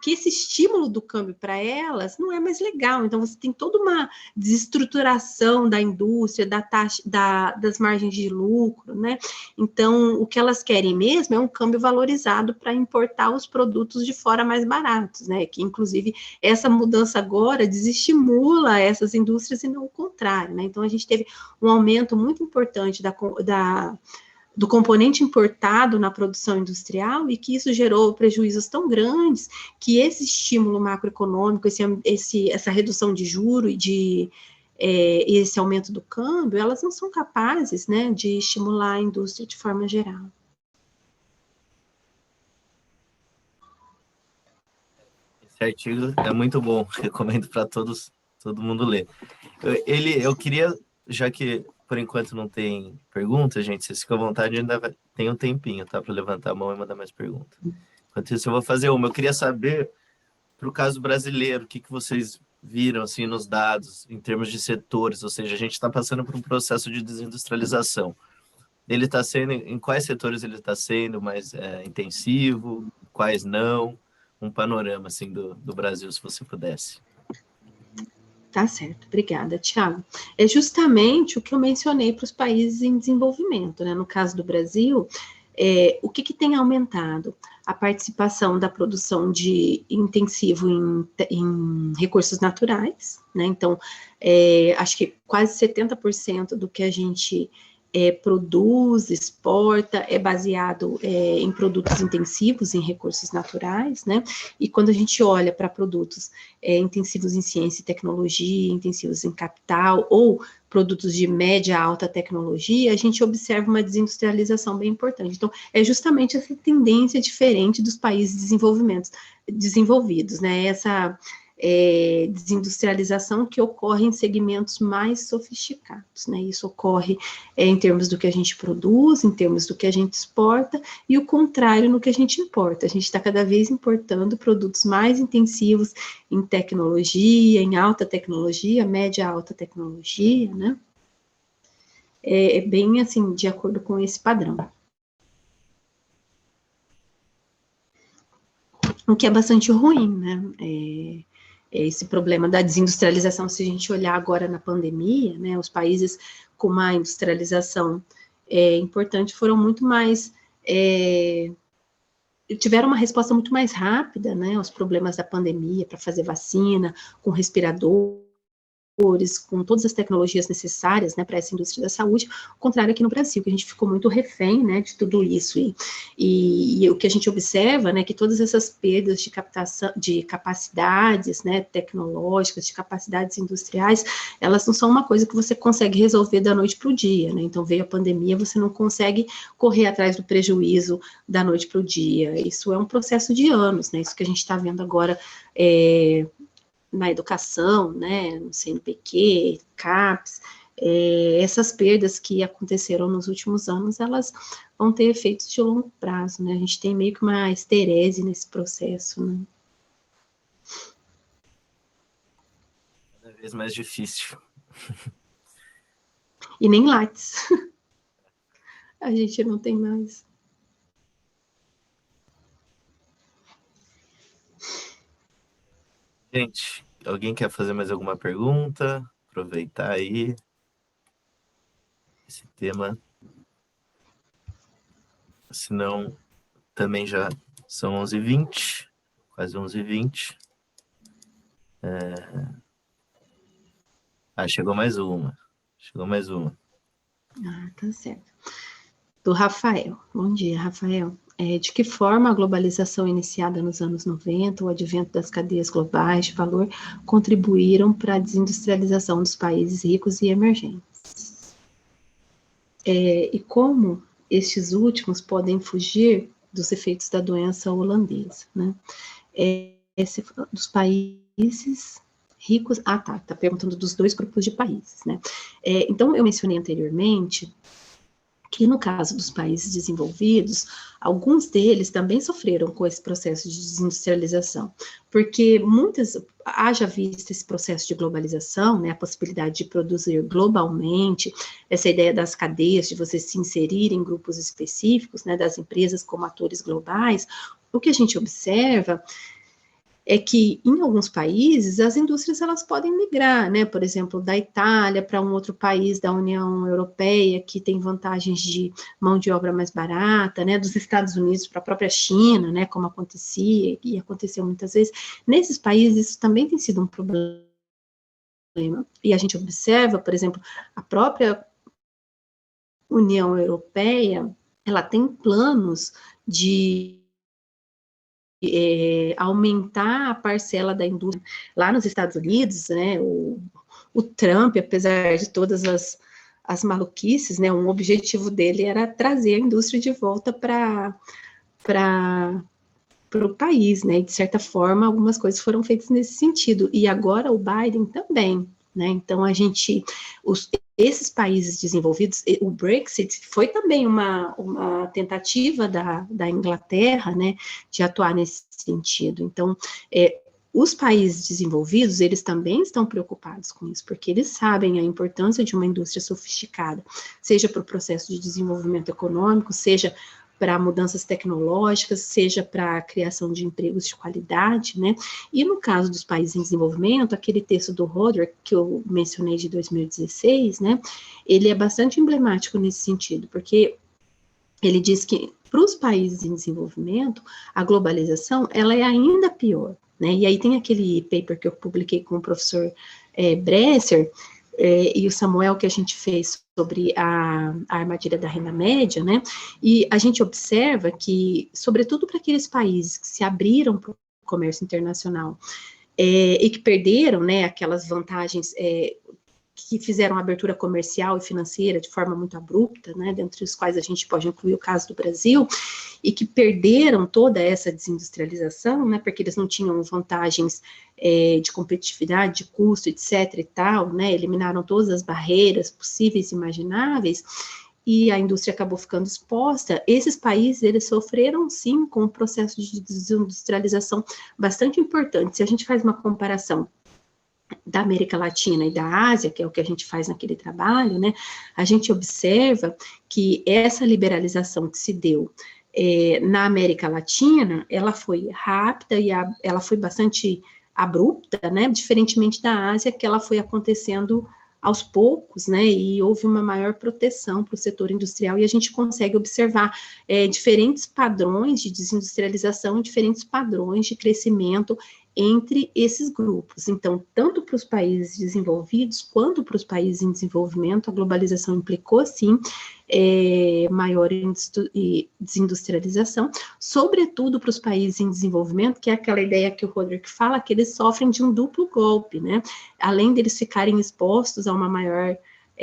que esse estímulo do câmbio para elas não é mais legal. Então, você tem toda uma desestruturação da indústria, da taxa, das margens de lucro, né? Então, o que elas querem mesmo é um câmbio valorizado para importar os produtos de fora mais baratos, né? Que, inclusive, essa mudança agora desestimula essas indústrias e não o contrário, né? Então, a gente teve um aumento muito importante do componente importado na produção industrial e que isso gerou prejuízos tão grandes que esse estímulo macroeconômico, essa redução de juro e esse aumento do câmbio, elas não são capazes, né, de estimular a indústria de forma geral. Esse artigo é muito bom, recomendo para todo mundo ler. Eu queria, já que por enquanto não tem pergunta, gente, vocês ficam à vontade, ainda tem um tempinho, tá? Para levantar a mão e mandar mais perguntas. Enquanto isso, eu vou fazer uma. Eu queria saber, para o caso brasileiro, o que vocês viram assim, nos dados, em termos de setores, ou seja, a gente está passando por um processo de desindustrialização. Ele está sendo, em quais setores ele está sendo mais intensivo, quais não? Um panorama assim, do Brasil, se você pudesse. Tá certo, obrigada, Thiago. É justamente o que eu mencionei para os países em desenvolvimento, né? No caso do Brasil, o que tem aumentado? A participação da produção de intensivo em recursos naturais, né? Então, acho que quase 70% do que a gente produz, exporta, é baseado em produtos intensivos em recursos naturais, né? E quando a gente olha para produtos intensivos em ciência e tecnologia, intensivos em capital, ou produtos de média alta tecnologia, a gente observa uma desindustrialização bem importante. Então, é justamente essa tendência diferente dos países desenvolvidos, né? Essa desindustrialização que ocorre em segmentos mais sofisticados, né? Isso ocorre em termos do que a gente produz, em termos do que a gente exporta, e o contrário no que a gente importa. A gente está cada vez importando produtos mais intensivos em tecnologia, em alta tecnologia, média alta tecnologia, né? É bem assim, de acordo com esse padrão. O que é bastante ruim, né? Esse problema da desindustrialização, se a gente olhar agora na pandemia, né, os países com uma industrialização importante foram muito mais, tiveram uma resposta muito mais rápida, né, aos problemas da pandemia, para fazer vacina, com respirador, com todas as tecnologias necessárias, né, para essa indústria da saúde, ao contrário aqui no Brasil, que a gente ficou muito refém, né, de tudo isso, e o que a gente observa, né, que todas essas perdas de captação, de capacidades, né, tecnológicas, de capacidades industriais, elas não são uma coisa que você consegue resolver da noite para o dia, né, então veio a pandemia, você não consegue correr atrás do prejuízo da noite para o dia, isso é um processo de anos, né, isso que a gente está vendo agora, na educação, né, no CNPq, CAPES, essas perdas que aconteceram nos últimos anos, elas vão ter efeitos de longo prazo, né, a gente tem meio que uma esterese nesse processo, né. Cada vez mais difícil. E nem Lattes, a gente não tem mais. Gente, alguém quer fazer mais alguma pergunta? Aproveitar aí esse tema. Senão, também já são 11h20, quase 11h20. Chegou mais uma. Tá certo. Do Rafael. Bom dia, Rafael. De que forma a globalização iniciada nos anos 90, o advento das cadeias globais de valor, contribuíram para a desindustrialização dos países ricos e emergentes? E como estes últimos podem fugir dos efeitos da doença holandesa, né? Dos países ricos... tá perguntando dos dois grupos de países, né? Então, eu mencionei anteriormente que no caso dos países desenvolvidos, alguns deles também sofreram com esse processo de desindustrialização, porque haja visto esse processo de globalização, né, a possibilidade de produzir globalmente, essa ideia das cadeias, de você se inserir em grupos específicos, né, das empresas como atores globais, o que a gente observa é que, em alguns países, as indústrias elas podem migrar, né, por exemplo, da Itália para um outro país da União Europeia, que tem vantagens de mão de obra mais barata, né, dos Estados Unidos para a própria China, né, como acontecia e aconteceu muitas vezes. Nesses países, isso também tem sido um problema. E a gente observa, por exemplo, a própria União Europeia, ela tem planos de aumentar a parcela da indústria. Lá nos Estados Unidos, né, o Trump, apesar de todas as maluquices, né, um objetivo dele era trazer a indústria de volta para o país, né, e de certa forma algumas coisas foram feitas nesse sentido, e agora o Biden também, né, então esses países desenvolvidos, o Brexit foi também uma tentativa da Inglaterra, né, de atuar nesse sentido. Então, os países desenvolvidos, eles também estão preocupados com isso, porque eles sabem a importância de uma indústria sofisticada, seja para o processo de desenvolvimento econômico, seja para mudanças tecnológicas, seja para a criação de empregos de qualidade, né? E no caso dos países em desenvolvimento, aquele texto do Roderick, que eu mencionei de 2016, né? Ele é bastante emblemático nesse sentido, porque ele diz que para os países em desenvolvimento, a globalização ela é ainda pior, né? E aí tem aquele paper que eu publiquei com o professor Bresser e o Samuel, que a gente fez sobre a armadilha da renda média, né? E a gente observa que, sobretudo para aqueles países que se abriram para o comércio internacional e que perderam, né, aquelas vantagens que fizeram a abertura comercial e financeira de forma muito abrupta, né, dentre os quais a gente pode incluir o caso do Brasil, e que perderam toda essa desindustrialização, né, porque eles não tinham vantagens de competitividade, de custo, etc. e tal, né, eliminaram todas as barreiras possíveis e imagináveis, e a indústria acabou ficando exposta. Esses países, eles sofreram, sim, com um processo de desindustrialização bastante importante. Se a gente faz uma comparação da América Latina e da Ásia, que é o que a gente faz naquele trabalho, né, a gente observa que essa liberalização que se deu na América Latina, ela foi rápida e ela foi bastante abrupta, né, diferentemente da Ásia, que ela foi acontecendo aos poucos, né, e houve uma maior proteção para o setor industrial, e a gente consegue observar diferentes padrões de desindustrialização, diferentes padrões de crescimento entre esses grupos. Então, tanto para os países desenvolvidos quanto para os países em desenvolvimento, a globalização implicou, sim, maior desindustrialização, sobretudo para os países em desenvolvimento, que é aquela ideia que o Roderick fala, que eles sofrem de um duplo golpe, né? Além deles ficarem expostos a uma maior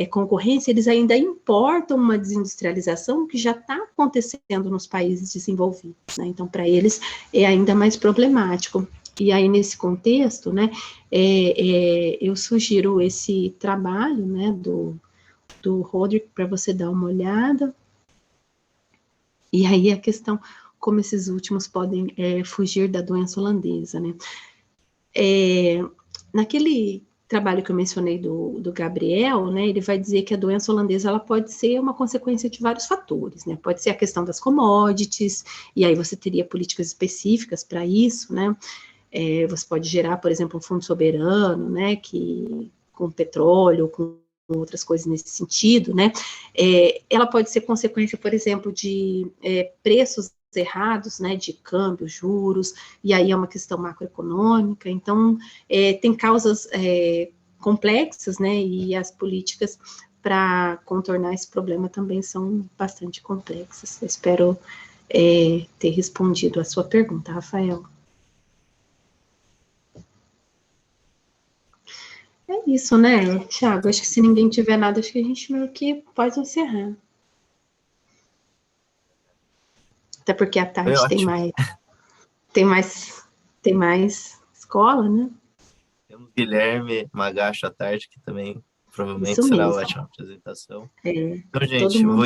concorrência, eles ainda importam uma desindustrialização que já está acontecendo nos países desenvolvidos, né? Então, para eles, é ainda mais problemático. E aí, nesse contexto, né, eu sugiro esse trabalho, né, do Roderick, para você dar uma olhada. E aí a questão, como esses últimos podem fugir da doença holandesa, né. Naquele trabalho que eu mencionei do Gabriel, né, ele vai dizer que a doença holandesa ela pode ser uma consequência de vários fatores, né, pode ser a questão das commodities, e aí você teria políticas específicas para isso, né. Você pode gerar, por exemplo, um fundo soberano, né, com petróleo, com outras coisas nesse sentido, né, ela pode ser consequência, por exemplo, de preços errados, né, de câmbio, juros, e aí é uma questão macroeconômica, então tem causas complexas, né, e as políticas para contornar esse problema também são bastante complexas. Eu espero ter respondido a sua pergunta, Rafael. É isso, né, Thiago? Acho que se ninguém tiver nada, acho que a gente meio que pode encerrar. Até porque à tarde tem mais escola, né? Temos Guilherme Magacho à tarde, que também provavelmente Isso será mesmo. ótima apresentação. Então, Todo gente, mundo...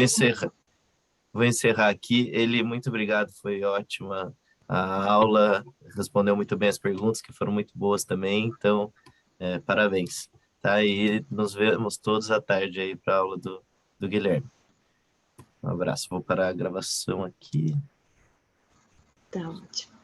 vou encerrar aqui. Ele, muito obrigado, foi ótima a aula, respondeu muito bem as perguntas, que foram muito boas também, então, parabéns. Tá? E nos vemos todos à tarde aí para a aula do Guilherme. Um abraço, vou parar a gravação aqui. Tá ótimo.